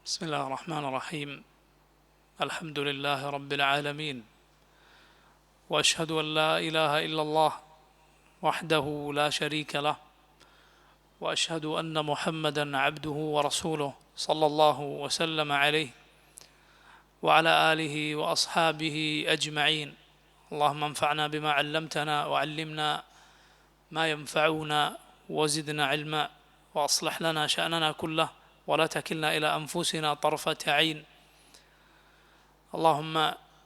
بسم الله الرحمن الرحيم. الحمد لله رب العالمين، وأشهد أن لا إله إلا الله وحده لا شريك له، وأشهد أن محمدا عبده ورسوله صلى الله وسلم عليه وعلى آله وأصحابه أجمعين. اللهم انفعنا بما علمتنا وعلمنا ما ينفعنا وزدنا علما، وأصلح لنا شأننا كله ولا تكلنا إلى أنفسنا طرفة عين. اللهم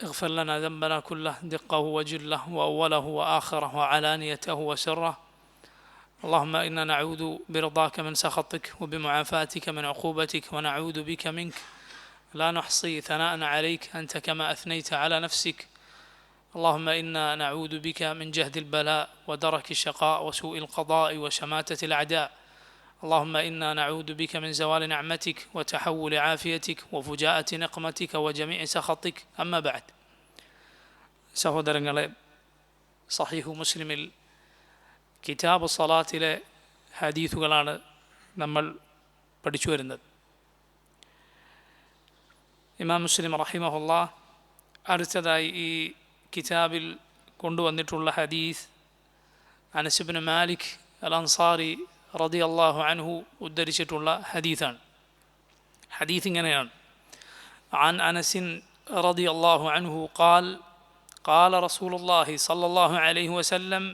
اغفر لنا ذنبنا كله دقه وجله وأوله وآخره وعلانيته وسره. اللهم إنا نعوذ برضاك من سخطك وبمعافاتك من عقوبتك، ونعوذ بك منك لا نحصي ثناء عليك أنت كما أثنيت على نفسك. اللهم إنا نعوذ بك من جهد البلاء ودرك الشقاء وسوء القضاء وشماتة الأعداء. اللهم إنا نعوذ بك من زوال نعمتك وتحول عافيتك وفجاءة نقمتك وجميع سخطك. أما بعد. സഹോദരങ്ങളെ, സഹീഹു മുസ്ലിമിൽ കിതാബ് സലാത്തിലെ ഹദീസുകളാണ് നമ്മൾ പഠിച്ചു വരുന്നത്. ഇമാം മുസ്ലിം റഹിമഹുല്ലാ അടുത്തതായി ഈ കിതാബിൽ കൊണ്ടുവന്നിട്ടുള്ള ഹദീസ് അനസ് ഇബ്നു മാലിക് അൽ അൻസാരി റളിയല്ലാഹു അൻഹു ഉദ്ധരിച്ചിട്ടുള്ള ഹദീസാണ്. ഹദീസ് ഇങ്ങനെയാണ്: عن أنس رضي الله عنه قال قال رسول الله صلى الله عليه وسلم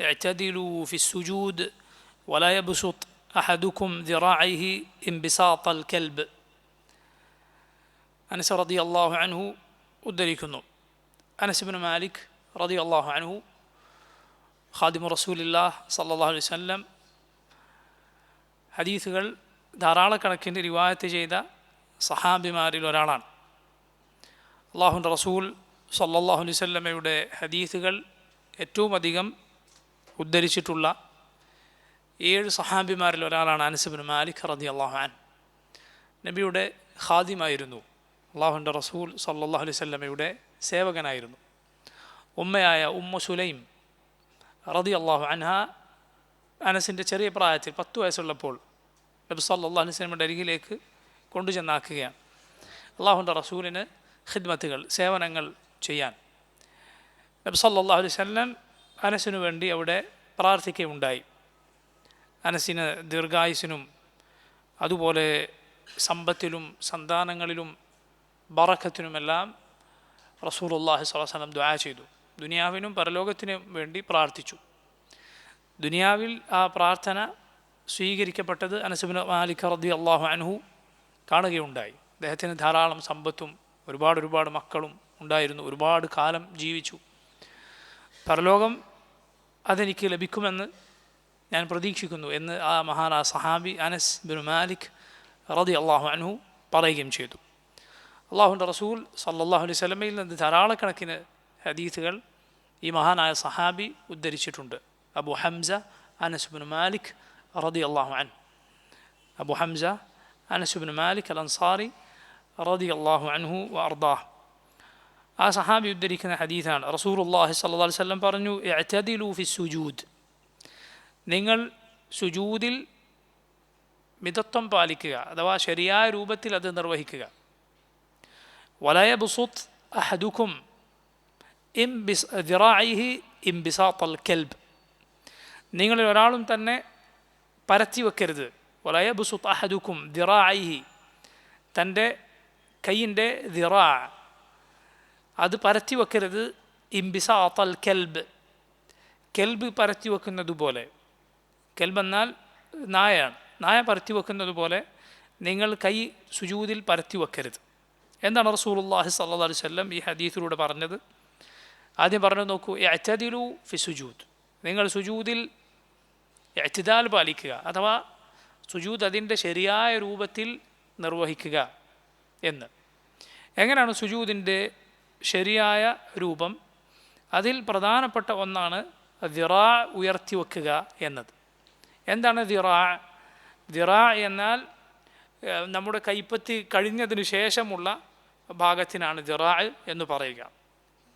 اعتدلوا في السجود ولا يبسط أحدكم ذراعيه انبساط الكلب. അനസ് റളിയല്ലാഹു അൻഹു ഉദ്ധരിക്കുന്നു. അനസ് ഇബ്നു മാലിക് റളിയല്ലാഹു അൻഹു ഖാദിമു റസൂലില്ലാഹ് സല്ലല്ലാഹു അലൈഹി വസല്ലം ഹദീസുകൾ ധാരാളക്കണക്കിന് റിവായത്ത് ചെയ്ത സഹാബിമാരിൽ ഒരാളാണ്. അല്ലാഹുവിൻ്റെ റസൂൽ സല്ലല്ലാഹു അലൈഹി വസല്ലമയുടെ ഹദീസുകൾ ഏറ്റവും അധികം ഉദ്ധരിച്ചിട്ടുള്ള 7 സഹാബിമാരിൽ ഒരാളാണ് അനസ് ഇബ്നു മാലിക് റളിയല്ലാഹു അൻഹു. നബിയുടെ ഖാദിമായിരുന്നു. അല്ലാഹുവിൻ്റെ റസൂൽ സല്ലല്ലാഹു അലൈഹി വസല്ലമയുടെ സേവകനായിരുന്നു. ഉമ്മയായ ഉമ്മു സുലൈം റളിയല്ലാഹു അൻഹ അനസിൻ്റെ ചെറിയ പ്രായത്തിൽ 10 വയസ്സുള്ളപ്പോൾ നബി സല്ലല്ലാഹു അലൈഹി വസല്ലമയുടെ അരികിലേക്ക് കൊണ്ടുചെന്നാക്കുകയാണ്. അല്ലാഹുവിൻ്റെ റസൂലിന് ഖിദ്മത്തുകൾ, സേവനങ്ങൾ ചെയ്യാൻ നബി സല്ലല്ലാഹു അലൈഹി വസല്ലം അനസിനു വേണ്ടി അവിടെ പ്രാർത്ഥിക്കുകയുണ്ടായി. അനസിന് ദീർഘായുസിനും അതുപോലെ സമ്പത്തിലും സന്താനങ്ങളിലും ബറക്കത്തിനുമെല്ലാം റസൂലുള്ളാഹി സ്വല്ലല്ലാഹു അലൈഹി വസല്ലം ദുആ ചെയ്തു. ദുനിയാവിനും പരലോകത്തിനും വേണ്ടി പ്രാർത്ഥിച്ചു. ദുനിയാവിൽ ആ പ്രാർത്ഥന സ്വീകരിക്കപ്പെട്ടത് അനസ് ഇബ്നു മാലിക് റളിയല്ലാഹു അൻഹു കാണുകയുണ്ടായി. അദ്ദേഹത്തിന് ധാരാളം സമ്പത്തും ഒരുപാട് മക്കളും ഉണ്ടായിരുന്നു. ഒരുപാട് കാലം ജീവിച്ചു. പരലോകം അതെനിക്ക് ലഭിക്കുമെന്ന് ഞാൻ പ്രതീക്ഷിക്കുന്നു എന്ന് ആ മഹാനായ സഹാബി അനസ് ഇബ്നു മാലിക് റളിയല്ലാഹു അൻഹു പറയുകയും ചെയ്തു. അല്ലാഹുവിൻ്റെ റസൂൽ സല്ലല്ലാഹു അലൈഹി വസല്ലമയിൽ നിന്ന് ധാരാളക്കണക്കിന് ഹദീസുകൾ ഈ മഹാനായ സഹാബി ഉദ്ധരിച്ചിട്ടുണ്ട്. അബു ഹംസ അനസ് ഇബ്നു മാലിക് റളിയല്ലാഹു അൻഹു, അബു ഹംസ അനസ് ഇബ്നു മാലിക് അൽ അൻസാരി റളിയല്ലാഹു അൻഹു വഅർദാഹ്. ആ സഹാബി ഉദ്ധരിക്കുന്ന ഹദീസാണ്. റസൂലുള്ളാഹി സ്വല്ലല്ലാഹു അലൈഹി വസല്ലം പറഞ്ഞു: ഇഅ്തദിലു ഫി സുജൂദ്, നിങ്ങൾ സുജൂദിൽ മിതത്വം പാലിക്കുക, അഥവാ ശരിയായ രൂപത്തിൽ അത് നിർവഹിക്കുക. വലാ യബ്സുത് അഹദുക്കും ദിറാഇഹി ഇംബിസാത്തൽ കൽബ്, നിങ്ങളിൽ ഒരാളും തന്നെ പരത്തി വെക്കരുത്. വലാ യബ്സുത് അഹദുക്കും ദിറാഇഹി, തൻ്റെ കൈയിൻ്റെ ദിറാ അത് പരത്തി വെക്കരുത്. ഇംബിസാത്തൽ കൽബ്, കെൽബ് പരത്തി വെക്കുന്നത് പോലെ. കെൽബ് എന്നാൽ നായയാണ്. നായ പരത്തി വെക്കുന്നത് പോലെ നിങ്ങൾ കൈ സുജൂദിൽ പരത്തി വെക്കരുത്. എന്താണ് റസൂലുള്ളാഹി സ്വല്ലല്ലാഹു അലൈഹി വസല്ലം ഈ ഹദീസിലൂടെ പറഞ്ഞത്? ആദ്യം പറഞ്ഞു നോക്കൂ: ഇഅ്തദിലു ഫി സുജൂദ്, നിങ്ങൾ സുജൂദിൽ ഇഅ്തിദാൽ പാലിക്കുക, അഥവാ സുജൂദ് അതിൻ്റെ ശരിയായ രൂപത്തിൽ നിർവഹിക്കുക എന്ന്. എങ്ങനെയാണ് സുജൂദിൻ്റെ ശരിയായ രൂപം? അതിൽ പ്രധാനപ്പെട്ട ഒന്നാണ് ദിറാ ഉയർത്തി വെക്കുക എന്നത്. എന്താണ് ദിറാ? ദിറാ എന്നാൽ നമ്മുടെ കൈപ്പത്തി കഴിഞ്ഞതിന് ശേഷമുള്ള ഭാഗത്തിനാണ് ദിറാ എന്ന് പറയുക.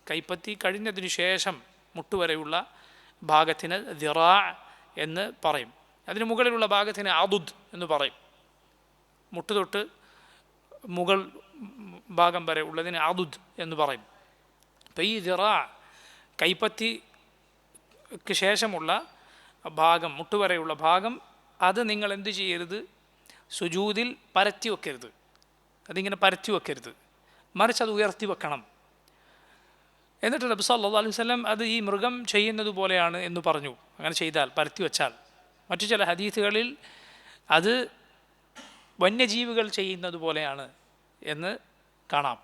കൈപ്പത്തി കഴിഞ്ഞതിന് ശേഷം മുട്ടുവരെയുള്ള ഭാഗത്തിന് ദിറാ എന്ന് പറയും. അതിന് മുകളിലുള്ള ഭാഗത്തിന് അദുദ് എന്ന് പറയും. മുട്ടുതൊട്ട് മുകൾ ഭാഗം വരെ ഉള്ളതിന് അദുദ് എന്ന് പറയും. അപ്പോൾ ഈ ദിറാ കൈപ്പത്തിക്ക് ശേഷമുള്ള ഭാഗം, മുട്ടുവരെയുള്ള ഭാഗം, അത് നിങ്ങൾ എന്ത് ചെയ്യരുത്? സുജൂദിൽ പരത്തി വെക്കരുത്. അതിങ്ങനെ പരത്തി വെക്കരുത്, മറിച്ച് അത് ഉയർത്തി വെക്കണം. എന്നിട്ട് നബി സല്ലല്ലാഹു അലൈഹി വസല്ലം അത് ഈ മൃഗം ചെയ്യുന്നത് പോലെയാണ് എന്ന് പറഞ്ഞു. അങ്ങനെ ചെയ്താൽ, പരത്തി വെച്ചാൽ. മറ്റു ചില ഹദീസുകളിൽ അത് വന്യജീവികൾ ചെയ്യുന്നത് പോലെയാണ് എന്ന് കാണാം.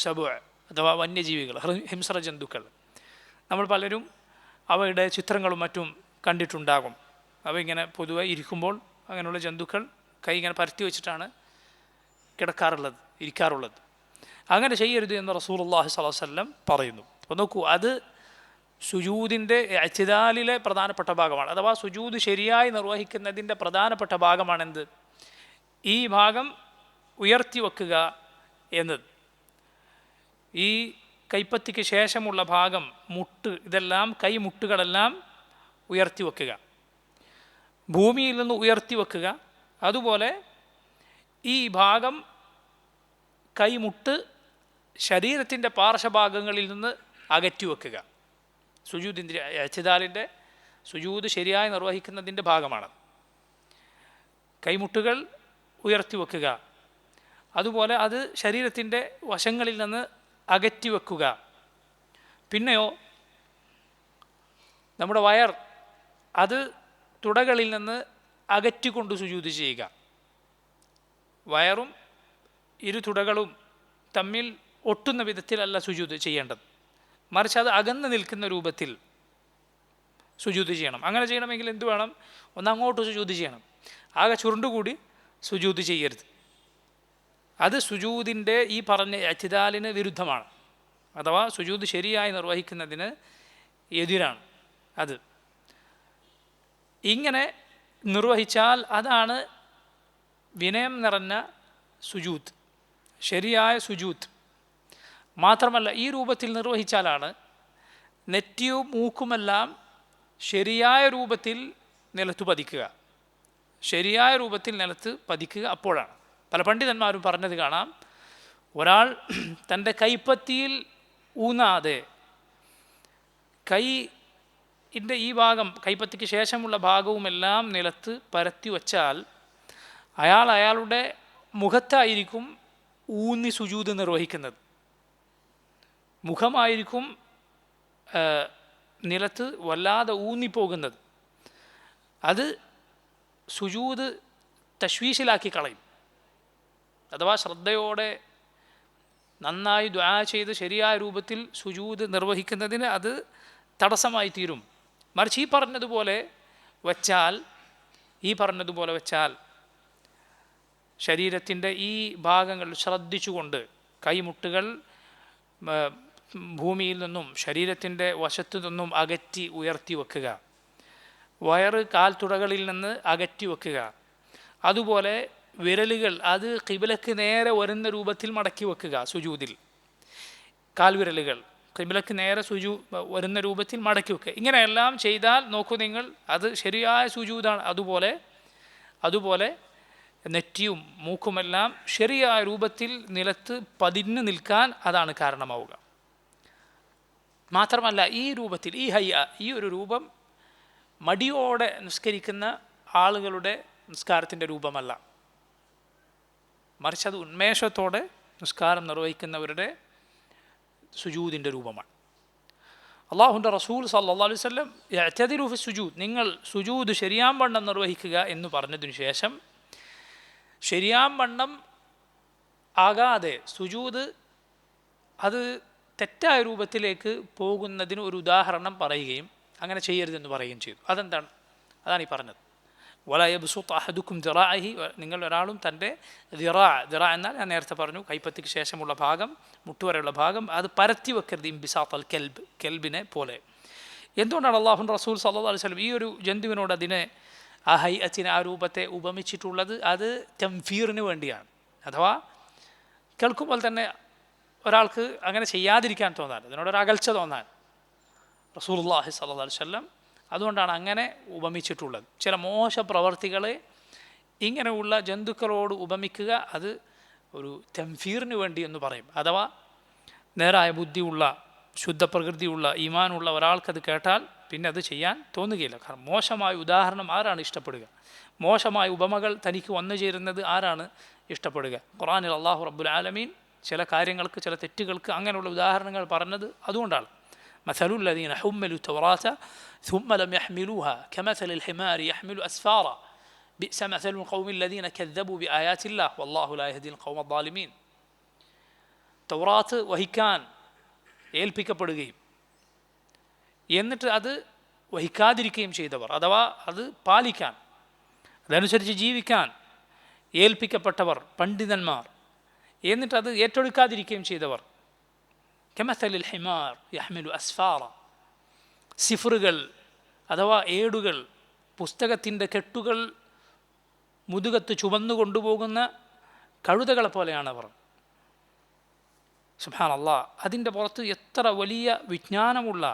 ശബുഅ അഥവാ വന്യജീവികൾ, ഹിംസ്ര ജന്തുക്കൾ. നമ്മൾ പലരും അവയുടെ ചിത്രങ്ങളും മറ്റും കണ്ടിട്ടുണ്ടാകും. അവ ഇങ്ങനെ പൊതുവെ ഇരിക്കുമ്പോൾ അങ്ങനെയുള്ള ജന്തുക്കൾ കൈ ഇങ്ങനെ പരത്തി വെച്ചിട്ടാണ് ഇരിക്കാറുള്ളത്. അങ്ങനെ ചെയ്യരുത് എന്ന് റസൂലുള്ളാഹി സ്വല്ലല്ലാഹു അലൈഹി വസല്ലം പറയുന്നു. അപ്പോൾ നോക്കൂ, അത് സുജൂദിൻ്റെ ഇഅ്തിദാലിലെ പ്രധാനപ്പെട്ട ഭാഗമാണ്. അഥവാ സുജൂദ് ശരിയായി നിർവഹിക്കുന്നതിൻ്റെ പ്രധാനപ്പെട്ട ഭാഗമാണെന്ത്? ഈ ഭാഗം ഉയർത്തി വെക്കുക എന്നത്. ഈ കൈപ്പത്തിക്ക് ശേഷമുള്ള ഭാഗം, മുട്ട്, ഇതെല്ലാം കൈമുട്ടുകളെല്ലാം ഉയർത്തി വെക്കുക, ഭൂമിയിൽ നിന്ന് ഉയർത്തി വെക്കുക. അതുപോലെ ഈ ഭാഗം, കൈമുട്ട് ശരീരത്തിൻ്റെ പാർശ്വഭാഗങ്ങളിൽ നിന്ന് അകറ്റി വെക്കുക. സുജൂദിൻ്റെ ഇഅ്തിദാലിൻ്റെ, സുജൂദ് ശരിയായി നിർവഹിക്കുന്നതിൻ്റെ ഭാഗമാണ് കൈമുട്ടുകൾ ഉയർത്തി വെക്കുക. അതുപോലെ അത് ശരീരത്തിൻ്റെ വശങ്ങളിൽ നിന്ന് അകറ്റി വെക്കുക. പിന്നെയോ നമ്മുടെ വയർ, അത് തുടകളിൽ നിന്ന് അകറ്റിക്കൊണ്ട് സുജൂദ് ചെയ്യുക. വയറും ഇരു തുടകളും തമ്മിൽ ഒട്ടുന്ന വിധത്തിലല്ല സുജൂദ് ചെയ്യേണ്ടത്, മറിച്ച് അത് അകന്ന് നിൽക്കുന്ന രൂപത്തിൽ സുജൂദ് ചെയ്യണം. അങ്ങനെ ചെയ്യണമെങ്കിൽ എന്ത് വേണം? ഒന്നങ്ങോട്ട് സുജൂദ് ചെയ്യണം, ആകെ ചുരുണ്ടുകൂടി സുജൂദ് ചെയ്യരുത്. അത് സുജൂദിൻ്റെ ഈ പറഞ്ഞ ഇഅ്തിദാലിന് വിരുദ്ധമാണ്, അഥവാ സുജൂദ് ശരിയായി നിർവഹിക്കുന്നതിന് എതിരാണ്. അത് ഇങ്ങനെ നിർവഹിച്ചാൽ അതാണ് വിനയം നിറഞ്ഞ സുജൂദ്, ശരിയായ സുജൂദ്. മാത്രമല്ല, ഈ രൂപത്തിൽ നിർവഹിച്ചാലാണ് നെറ്റിയും മൂക്കുമെല്ലാം ശരിയായ രൂപത്തിൽ നിലത്ത് പതിക്കുക. ശരിയായ രൂപത്തിൽ നിലത്ത് പതിക്കുക അപ്പോഴാണ്. പല പണ്ഡിതന്മാരും പറഞ്ഞത് കാണാം, ഒരാൾ തൻ്റെ കൈപ്പത്തിയിൽ ഊന്നാതെ കൈൻ്റെ ഈ ഭാഗം, കൈപ്പത്തിക്ക് ശേഷമുള്ള ഭാഗവുമെല്ലാം നിലത്ത് പരത്തി വച്ചാൽ അയാളുടെ മുഖത്തായിരിക്കും ഊന്നി സുജൂദ് നിർവഹിക്കുന്നത്. മുഖമായിരിക്കും നിലത്ത് വല്ലാതെ ഊന്നിപ്പോകുന്നത്. അത് സുജൂദ് തശ്വീശിലാക്കി കളയും. അഥവാ ശ്രദ്ധയോടെ നന്നായി ദുആ ചെയ്ത് ശരിയായ രൂപത്തിൽ സുജൂദ് നിർവഹിക്കുന്നതിന് അത് തടസ്സമായി തീരും. മറിച്ച് ഈ പറഞ്ഞതുപോലെ വെച്ചാൽ ശരീരത്തിൻ്റെ ഈ ഭാഗങ്ങൾ ശ്രദ്ധിച്ചുകൊണ്ട് കൈമുട്ടുകൾ ഭൂമിയിൽ നിന്നും ശരീരത്തിൻ്റെ വശത്തു നിന്നും അകറ്റി ഉയർത്തി വെക്കുക, വയറ് കാൽത്തുടകളിൽ നിന്ന് അകറ്റി വെക്കുക. അതുപോലെ വിരലുകൾ അത് ഖിബ്ലക്ക് നേരെ വരുന്ന രൂപത്തിൽ മടക്കി വെക്കുക. സുജൂദിൽ കാൽവിരലുകൾ ഖിബ്ലക്ക് നേരെ വരുന്ന രൂപത്തിൽ മടക്കി വെക്കുക. ഇങ്ങനെയെല്ലാം ചെയ്താൽ നോക്കൂ നിങ്ങൾ, അത് ശരിയായ സുജൂദാണ്. അതുപോലെ നെറ്റിയും മൂക്കുമെല്ലാം ശരിയായ രൂപത്തിൽ നിലത്ത് പതിഞ്ഞു നിൽക്കാൻ അതാണ് കാരണമാവുക. മാത്രമല്ല, ഈ രൂപത്തിൽ, ഈ ഒരു രൂപം മടിയോടെ നിസ്കരിക്കുന്ന ആളുകളുടെ നിസ്കാരത്തിൻ്റെ രൂപമല്ല, മറിച്ച് അത് ഉന്മേഷത്തോടെ നിസ്കാരം നിർവഹിക്കുന്നവരുടെ സുജൂദിൻ്റെ രൂപമാണ്. അല്ലാഹുവിൻ്റെ റസൂൽ സല്ലല്ലാഹു അലൈഹി വസല്ലം യഅ്തദിലു ഫി സുജൂദ്, നിങ്ങൾ സുജൂദ് ശരിയാംവണ്ണം നിർവഹിക്കുക എന്ന് പറഞ്ഞതിനു ശേഷം ശരിയാംവണ്ണം ആകാതെ സുജൂദ് അത് തെറ്റായ രൂപത്തിലേക്ക് പോകുന്നതിന് ഒരു ഉദാഹരണം പറയുകയും അങ്ങനെ ചെയ്യരുതെന്ന് പറയുകയും ചെയ്തു. അതാണ് ഈ പറഞ്ഞത്. വലാ യബ്സുത്ത് അഹദുക്കും ദിറാഅഹി, നിങ്ങൾ ഒരാളും തൻ്റെ ദിറാ എന്നാൽ ഞാൻ നേരത്തെ പറഞ്ഞു കൈപ്പത്തിക്ക് ശേഷമുള്ള ഭാഗം, മുട്ടുവരെയുള്ള ഭാഗം, അത് പരത്തി വെക്കരുത്. ഇംബിസാത്ത് അൽ കെൽബിനെ പോലെ. എന്തുകൊണ്ടാണ് അല്ലാഹുവിൻ്റെ റസൂൽ സല്ലല്ലാഹു അലൈഹി വസല്ലം ഈ ഒരു ജന്തുവിനോട് അതിനെ, ആ ഹൈഅത്തിനെ, ആ രൂപത്തെ ഉപമിച്ചിട്ടുള്ളത്? അത് തംഫീറിന് വേണ്ടിയാണ്. അഥവാ കേൾക്കുമ്പോൾ തന്നെ ഒരാൾക്ക് അങ്ങനെ ചെയ്യാതിരിക്കാൻ തോന്നാൻ, അതിനോടൊരകൽച്ച തോന്നാൻ റസൂലുള്ളാഹി സ്വല്ലല്ലാഹു അലൈഹി വസല്ലം അതുകൊണ്ടാണ് അങ്ങനെ ഉപമിച്ചിട്ടുള്ളത്. ചില മോശ പ്രവർത്തികളെ ഇങ്ങനെയുള്ള ജന്തുക്കളോട് ഉപമിക്കുക അത് ഒരു തംഫീറിന് വേണ്ടി എന്ന് പറയും. അഥവാ നേരായ ബുദ്ധിയുള്ള ശുദ്ധപ്രകൃതിയുള്ള ഈമാനുള്ള ഒരാൾക്കത് കേട്ടാൽ പിന്നെ അത് ചെയ്യാൻ തോന്നുകയില്ല. കാരണം മോശമായ ഉദാഹരണം ആരാണ് ഇഷ്ടപ്പെടുക? മോശമായ ഉപമകൾ തനിക്ക് വന്നു ചേരുന്നത് ആരാണ് ഇഷ്ടപ്പെടുക? ഖുർആനിൽ അല്ലാഹു റബ്ബുൽ ആലമീൻ ചില കാര്യങ്ങൾക്ക്, ചില തെറ്റുകൾക്ക് അങ്ങനെയുള്ള ഉദാഹരണങ്ങൾ പറഞ്ഞത് അതുകൊണ്ടാണ്. മസലുൽ ലദീന ഹുമ്മലു തൗറാത ثم لم يحملوها كمثل الحمار يحمل أسفارا بئس مثل القوم الذين كذبوا بآيات الله والله لا يهدي القوم الظالمين. തൗറാത്ത് വഹിക്കാൻ ഏൽപ്പിക്കപ്പെടുകയും എന്നിട്ട് അത് വഹിക്കാതിരിക്കുകയും ചെയ്തവർ, അഥവാ അത് പാലിക്കാൻ, അതനുസരിച്ച് ജീവിക്കാൻ ഏൽപ്പിക്കപ്പെട്ടവർ, പണ്ഡിതന്മാർ, എന്നിട്ട് അത് ഏറ്റെടുക്കാതിരിക്കുകയും ചെയ്തവർ, കമസലിൽ ഹിമാർ യഹ്മിലു അസ്ഫാറ, സിഫറുകൾ അഥവാ ഏടുകൾ, പുസ്തകത്തിൻ്റെ കെട്ടുകൾ മുതുകത്ത് ചുമന്നു കൊണ്ടുപോകുന്ന കഴുതകളെ പോലെയാണവർ. സുബ്ഹാനല്ലാഹ്, അതിൻ്റെ പുറത്ത് എത്ര വലിയ വിജ്ഞാനമുള്ള,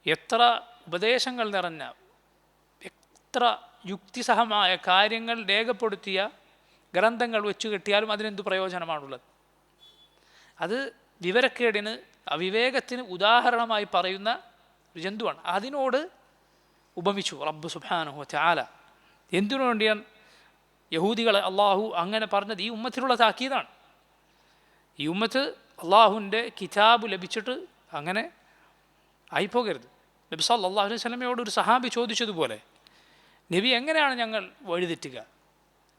എത്ര ഉപദേശങ്ങൾ നിറഞ്ഞ, എത്ര യുക്തിസഹമായ കാര്യങ്ങൾ രേഖപ്പെടുത്തിയ ഗ്രന്ഥങ്ങൾ വെച്ചു കെട്ടിയാലും അതിനെന്തു പ്രയോജനമാണുള്ളത്? അത് വിവരക്കേടിന്, അവിവേകത്തിന് ഉദാഹരണമായി പറയുന്ന ഒരു ജന്തുവാണ്. അതിനോട് ഉപമിച്ചു റബ്ബ് സുബ്ഹാനഹു വ തആല. എന്തിനു വേണ്ടിയാണ് യഹൂദികളെ അള്ളാഹു അങ്ങനെ പറഞ്ഞത്? ഈ ഉമ്മത്തിലുള്ള താക്കീതാണ്. ഈ ഉമ്മത്ത് അള്ളാഹുവിൻ്റെ കിതാബ് ലഭിച്ചിട്ട് അങ്ങനെ ആയിപ്പോകരുത്. നബി സല്ലല്ലാഹു അലൈഹി വസല്ലമയോട് ഒരു സഹാബി ചോദിച്ചതുപോലെ, നബി എങ്ങനെയാണ് ഞങ്ങൾ വഴിതെറ്റുക?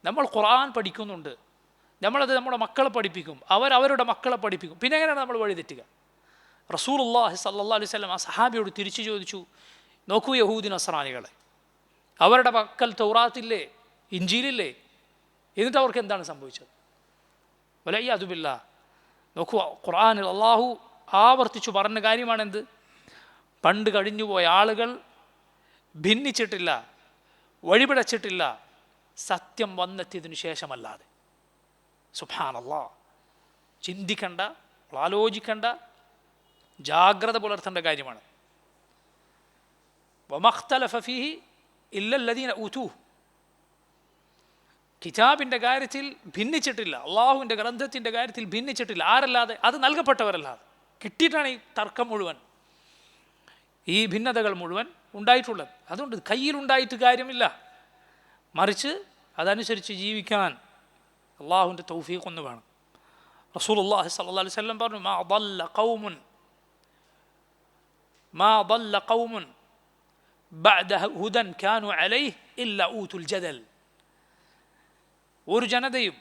നമ്മൾ ഖുർആൻ പഠിക്കുന്നുണ്ട്, നമ്മളത് നമ്മുടെ മക്കളെ പഠിപ്പിക്കും, അവരുടെ മക്കളെ പഠിപ്പിക്കും, പിന്നെ എങ്ങനെയാണ് നമ്മൾ വഴിതെറ്റുക? റസൂലുള്ളാഹി സ്വല്ലല്ലാഹു അലൈഹി വസല്ലം ആ സഹാബിയോട് തിരിച്ചു ചോദിച്ചു, നോക്കൂ യഹൂദി നസ്രാനികളെ, അവരുടെ മക്കൾ തൗറാത്തില്ലേ, ഇഞ്ചീലില്ലേ, എന്നിട്ട് അവർക്ക് എന്താണ് സംഭവിച്ചത്? വലയ്യാദു ബില്ലാഹ്. നോക്കൂ, ഖുർആനിൽ അള്ളാഹു ആവർത്തിച്ചു പറഞ്ഞ കാര്യമാണെന്ത്? പണ്ട് കഴിഞ്ഞുപോയ ആളുകൾ ഭിന്നിച്ചിട്ടില്ല, വഴിപിടച്ചിട്ടില്ല, സത്യം വന്നെത്തിയതിനു ശേഷമല്ലാതെ. സുബ്ഹാനല്ലാഹ്, ചിന്തിക്കേണ്ട, ആലോചിക്കേണ്ട, ജാഗ്രത പുലർത്തേണ്ട കാര്യമാണ്. വമഖ്തലഫ ഫീഹി ഇല്ലല്ലദീന ഊതൂഹ്, കിതാബിൻ്റെ കാര്യത്തിൽ ഭിന്നിച്ചിട്ടില്ല, അള്ളാഹുവിൻ്റെ ഗ്രന്ഥത്തിൻ്റെ കാര്യത്തിൽ ഭിന്നിച്ചിട്ടില്ല. ആരല്ലാതെ? അത് നൽകപ്പെട്ടവരല്ലാതെ. കിട്ടിയിട്ടാണ് ഈ തർക്കം മുഴുവൻ, ഈ ഭിന്നതകൾ മുഴുവൻ ഉണ്ടായിട്ടുള്ളത്. അതുകൊണ്ട് കയ്യിലുണ്ടായിട്ട് കാര്യമില്ല, മറിച്ച് അതനുസരിച്ച് ജീവിക്കാൻ അള്ളാഹുവിൻ്റെ തൗഫീഖ് ഒന്ന് വേണം. റസൂലുള്ളാഹി സ്വല്ലല്ലാഹു അലൈഹി വസല്ലം പറഞ്ഞു, മാ ضل قوم بعد هدى كانوا عليه إلا أوتوا الجدل. ഒരു ജനതയും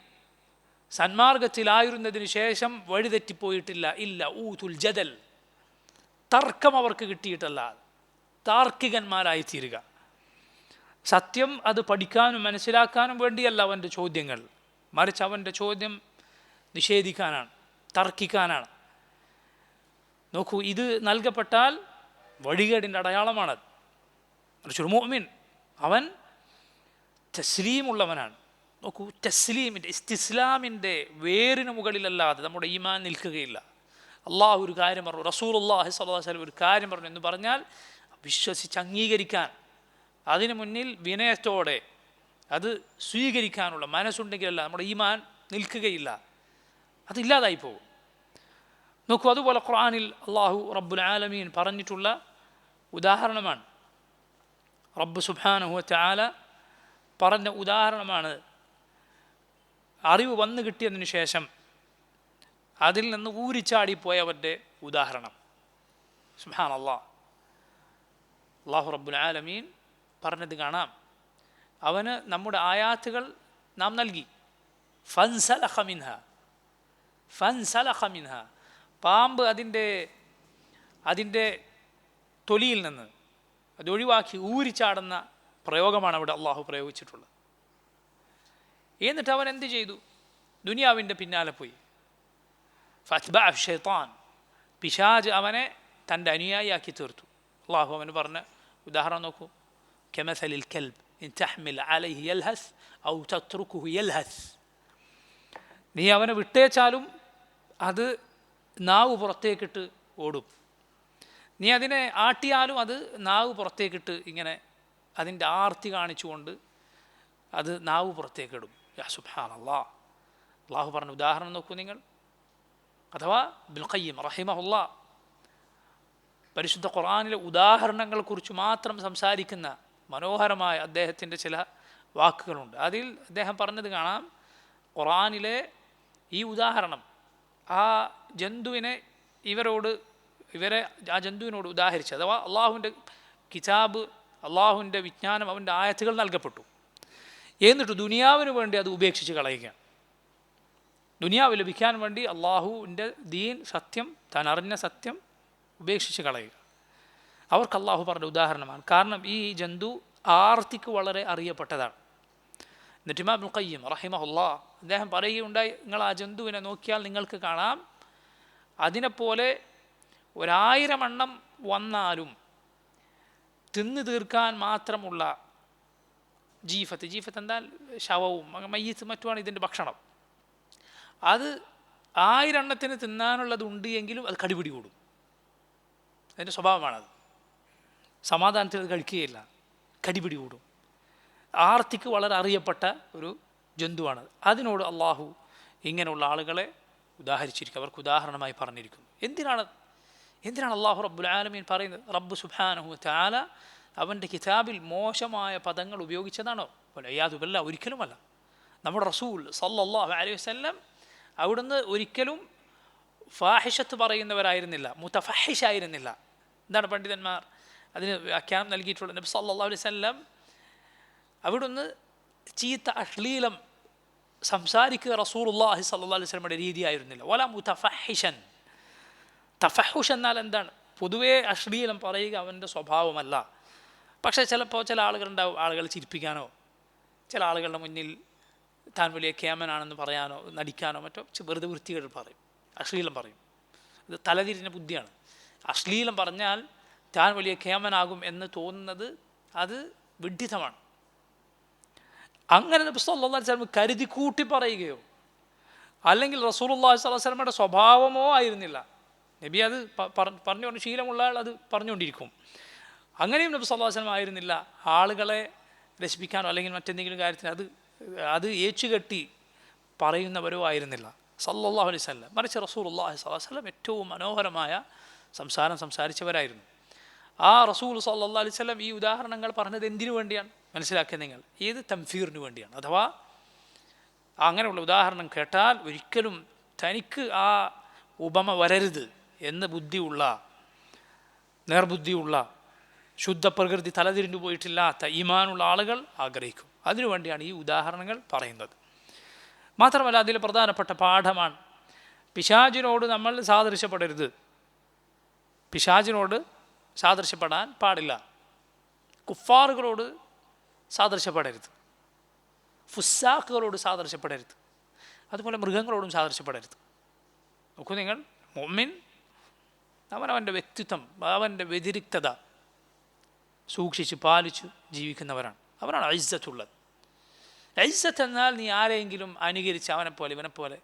സന്മാർഗത്തിലായിരുന്നതിന് ശേഷം വഴിതെറ്റിപ്പോയിട്ടില്ല. ഇല്ല ഊതുൽ ജദൽ, തർക്കം അവർക്ക് കിട്ടിയിട്ടല്ല, താർക്കികന്മാരായി തീരുക. സത്യം അത് പഠിക്കാനും മനസ്സിലാക്കാനും വേണ്ടിയല്ല അവൻ്റെ ചോദ്യങ്ങൾ, മറിച്ച് അവൻ്റെ ചോദ്യം നിഷേധിക്കാനാണ്, തർക്കിക്കാനാണ്. നോക്കൂ, ഇത് നൽകപ്പെട്ടാൽ വഴികേടിൻ്റെ അടയാളമാണത്. മറിച്ചൊരു മുഅ്മിൻ അവൻ തസ്ലീമുള്ളവനാണ്. നോക്കൂ, തസ്ലീമിൻ്റെ, ഇസ്തിസ്ലാമിൻ്റെ വേരിന് മുകളിലല്ലാതെ നമ്മുടെ ഈമാൻ നിൽക്കുകയില്ല. അള്ളാഹു ഒരു കാര്യം പറഞ്ഞു, റസൂലുള്ളാഹി സ്വല്ലല്ലാഹു അലൈഹി വസല്ലം ഒരു കാര്യം പറഞ്ഞു എന്ന് പറഞ്ഞാൽ വിശ്വസിച്ച് അംഗീകരിക്കാൻ, അതിനു മുന്നിൽ വിനയത്തോടെ അത് സ്വീകരിക്കാനുള്ള മനസ്സുണ്ടെങ്കിലല്ല നമ്മുടെ ഈമാൻ നിൽക്കുകയില്ല, അതില്ലാതായി പോകും. നോക്കൂ, അതുപോലെ ഖുർആനിൽ അള്ളാഹു റബ്ബുൽ ആലമീൻ പറഞ്ഞിട്ടുള്ള ഉദാഹരണമാണ്, റബ്ബ് സുബ്ഹാനഹു വ തആല പറഞ്ഞ ഉദാഹരണമാണ് അറിവ് വന്നു കിട്ടിയതിന് ശേഷം അതിൽ നിന്ന് ഊരിച്ചാടിപ്പോയവരുടെ ഉദാഹരണം. സുബ്ഹാനല്ലാഹ്, അല്ലാഹു റബ്ബുൽ ആലമീൻ പറഞ്ഞത് കാണാം, അവന് നമ്മുടെ ആയാത്തുകൾ നാം നൽകി. ഫൻസലഖ മിൻഹ, പാമ്പ് അതിൻ്റെ തൊലിയിൽ നിന്ന് അത് ഒഴിവാക്കി ഊരിച്ചാടുന്ന പ്രയോഗമാണ് അവിടെ അള്ളാഹു പ്രയോഗിച്ചിട്ടുള്ളത്. എന്നിട്ട് അവൻ എന്ത് ചെയ്തു? ദുനിയാവിൻ്റെ പിന്നാലെ പോയി. ഫത്ബഅ ശൈത്താൻ, പിശാച് അവനെ തൻ്റെ അനുയായിയാക്കി തീർത്തു. അള്ളാഹു അവന് പറഞ്ഞ ഉദാഹരണം നോക്കൂ, കമസലിൽ കൽബ് ഇൻ തഹ്മിൽ അലൈഹി യൽഹസ് ഔ തത്രുകുഹു യൽഹസ്. നീ അവനെ വിട്ടേച്ചാലും അത് നാവ് പുറത്തേക്കിട്ട് ഓടും, നീ അതിനെ ആട്ടിയാലും അത് നാവ് പുറത്തേക്കിട്ട് ഇങ്ങനെ അതിൻ്റെ ആർത്തി കാണിച്ചുകൊണ്ട് അത് നാവ് പുറത്തേക്കിടും. യാ സുബ്ഹാനല്ലാഹ്, അള്ളാഹു പറഞ്ഞ ഉദാഹരണം നോക്കൂ നിങ്ങൾ. അഥവാ ഇബ്നുൽ ഖയ്യിം റഹിമഹുല്ലാ പരിശുദ്ധ ഖുർആനിലെ ഉദാഹരണങ്ങളെക്കുറിച്ച് മാത്രം സംസാരിക്കുന്ന മനോഹരമായ അദ്ദേഹത്തിൻ്റെ ചില വാക്കുകളുണ്ട്. അതിൽ അദ്ദേഹം പറഞ്ഞത് കാണാം, ഖുർആനിലെ ഈ ഉദാഹരണം ആ ജന്തുവിനെ ഇവരെ ആ ജന്തുവിനോട് ഉദാഹരിച്ച്, അഥവാ അള്ളാഹുവിൻ്റെ കിതാബ്, അള്ളാഹുവിൻ്റെ വിജ്ഞാനം, അവൻ്റെ ആയത്തുകൾ നൽകപ്പെട്ടു, എന്നിട്ട് ദുനിയാവിന് വേണ്ടി അത് ഉപേക്ഷിച്ച് കളയുകയാണ്. ദുനിയാവ് ലഭിക്കാൻ വേണ്ടി അള്ളാഹുവിൻ്റെ ദീൻ, സത്യം, താൻ അറിഞ്ഞ സത്യം ഉപേക്ഷിച്ച് കളയുക. അവർക്ക് അള്ളാഹു പറഞ്ഞ ഉദാഹരണമാണ്. കാരണം ഈ ജന്തു ആർത്തിക്ക് വളരെ അറിയപ്പെട്ടതാണ്. എന്നിട്ട് ഇമാം ഇബ്നുൽ ഖയ്യിം റഹിമഹുല്ലാ അദ്ദേഹം പറയുകയുണ്ടായി, നിങ്ങൾ ആ ജന്തുവിനെ നോക്കിയാൽ നിങ്ങൾക്ക് കാണാം, അതിനെപ്പോലെ 1000 എണ്ണം വന്നാലും തിന്നു തീർക്കാൻ മാത്രമുള്ള ജീഫത്ത് എന്താൽ ശവവും മയ്യത്ത് മറ്റുമാണ് ഇതിൻ്റെ ഭക്ഷണം. അത് 1000 എണ്ണത്തിന് തിന്നാനുള്ളതുണ്ട് എങ്കിലും അത് കടിപിടി കൂടും. അതിൻ്റെ സ്വഭാവമാണത്. സമാധാനത്തിൽ അത് കഴിക്കുകയില്ല, കടിപിടി കൂടും. ആർത്തിക്ക് വളരെ അറിയപ്പെട്ട ഒരു ജന്തുവാണ്. അതിനോട് അള്ളാഹു ഇങ്ങനെയുള്ള ആളുകളെ ഉദാഹരിച്ചിരിക്കും, അവർക്ക് ഉദാഹരണമായി പറഞ്ഞിരിക്കുന്നു. എന്തിനാണ് അള്ളാഹു റബ്ബുൽ ആലമീൻ പറയുന്നത്? റബ്ബ് സുബ്ഹാനഹു വ തആല അവൻ്റെ കിതാബിൽ മോശമായ പദങ്ങൾ ഉപയോഗിച്ചതാണോ? വലയ്യാദുബില്ലാ, ഒരിക്കലുമല്ല. നമ്മുടെ റസൂൽ സല്ലല്ലാഹു അലൈഹി വസല്ലം അവിടുന്ന് ഒരിക്കലും ഫാഹിഷത്ത് പറയുന്നവരായിരുന്നില്ല, മുതഫഹിഷായിരുന്നില്ല. എന്താണ് പണ്ഡിതന്മാർ അതിന് വ്യാഖ്യാനം നൽകിയിട്ടുള്ളത്? നബി സല്ലല്ലാഹു അലൈഹി വസല്ലം അവിടുന്ന് ചീത്ത അശ്ലീലം സംസാരിക്കുക റസൂലുള്ളാഹി സ്വല്ലല്ലാഹു അലൈഹി വസല്ലമയുടെ രീതിയായിരുന്നില്ല. വല മുതഫഹിഷൻ. തഫഹുഷ് എന്നാൽ എന്താണ്? പൊതുവേ അശ്ലീലം പറയുക അവൻ്റെ സ്വഭാവമല്ല. പക്ഷേ ചിലപ്പോൾ ചില ആളുകളുണ്ടാവും, ആളുകളെ ചിരിപ്പിക്കാനോ ചില ആളുകളുടെ മുന്നിൽ താൻ വലിയ കേമനാണെന്ന് പറയാനോ നടിക്കാനോ മറ്റോ വെറുതെ വൃത്തികേട് പറയും, അശ്ലീലം പറയും. ഇത് തലതിരിഞ്ഞ ബുദ്ധിയാണ്. അശ്ലീലം പറഞ്ഞാൽ താൻ വലിയ കേമനാകും എന്ന് തോന്നുന്നത് അത് വിഡ്ഢിത്തമാണ്. അങ്ങനെ നബി സല്ലല്ലാഹു അലൈഹി വസല്ലം കരുതി കൂട്ടി പറയുകയോ അല്ലെങ്കിൽ റസൂലുള്ളാഹി സ്വല്ലല്ലാഹു അലൈഹി വസല്ലമയുടെ സ്വഭാവമോ ആയിരുന്നില്ല. നബി അത് പറഞ്ഞു ശീലമുള്ള ആൾ അത് പറഞ്ഞുകൊണ്ടിരിക്കും. അങ്ങനെയും നബി സല്ലല്ലാഹു അലൈഹി വസല്ലം ആയിരുന്നില്ല. ആളുകളെ രസിപ്പിക്കാനോ അല്ലെങ്കിൽ മറ്റെന്തെങ്കിലും കാര്യത്തിന് അത് ഏച്ചുകെട്ടി പറയുന്നവരോ ആയിരുന്നില്ല സല്ലല്ലാഹു അലൈഹി വസല്ലം. മറിച്ച് റസൂലുള്ളാഹി സ്വല്ലല്ലാഹു അലൈഹി വസല്ലം ഏറ്റവും മനോഹരമായ സംസാരം സംസാരിച്ചവരായിരുന്നു. ആ റസൂൽ സല്ലല്ലാഹു അലൈഹി വസല്ലം ഈ ഉദാഹരണങ്ങൾ പറഞ്ഞത് എന്തിനു വേണ്ടിയാണ് മനസ്സിലാക്കിയത് നിങ്ങൾ? ഏത് തംഫീറിന് വേണ്ടിയാണ്. അഥവാ അങ്ങനെയുള്ള ഉദാഹരണം കേട്ടാൽ ഒരിക്കലും തനിക്ക് ആ ഉപമ വരരുത് എന്ന് നേർബുദ്ധിയുള്ള ശുദ്ധപ്രകൃതി തലതിരിഞ്ഞു പോയിട്ടില്ലാത്ത ഈമാനുള്ള ആളുകൾ ആഗ്രഹിക്കും. അതിനുവേണ്ടിയാണ് ഈ ഉദാഹരണങ്ങൾ പറയുന്നത്. മാത്രമല്ല അതിൽ പ്രധാനപ്പെട്ട പാഠമാണ് പിശാചിനോട് നമ്മൾ സാദൃശ്യപ്പെടരുത്. പിശാചിനോട് സാദൃശ്യപ്പെടാൻ പാടില്ല. കുഫാറുകളോട് സാദൃശ്യപ്പെടരുത്, ഫുസ്സാക്കുകളോട് സാദൃശ്യപ്പെടരുത്, അതുപോലെ മൃഗങ്ങളോടും സാദൃശ്യപ്പെടരുത്. നോക്കൂ നിങ്ങൾ, മുഅ്മിൻ അവനവൻ്റെ വ്യക്തിത്വം, അവൻ്റെ വ്യതിരിക്തത സൂക്ഷിച്ച് പാലിച്ചു ജീവിക്കുന്നവരാണ്. അവനാണ് ഇസ്സത്തുള്ളത്. ഇസ്സത്ത് എന്നാൽ നീ ആരെങ്കിലും അനുകരിച്ച് അവനെപ്പോലെ ഇവനെപ്പോലെ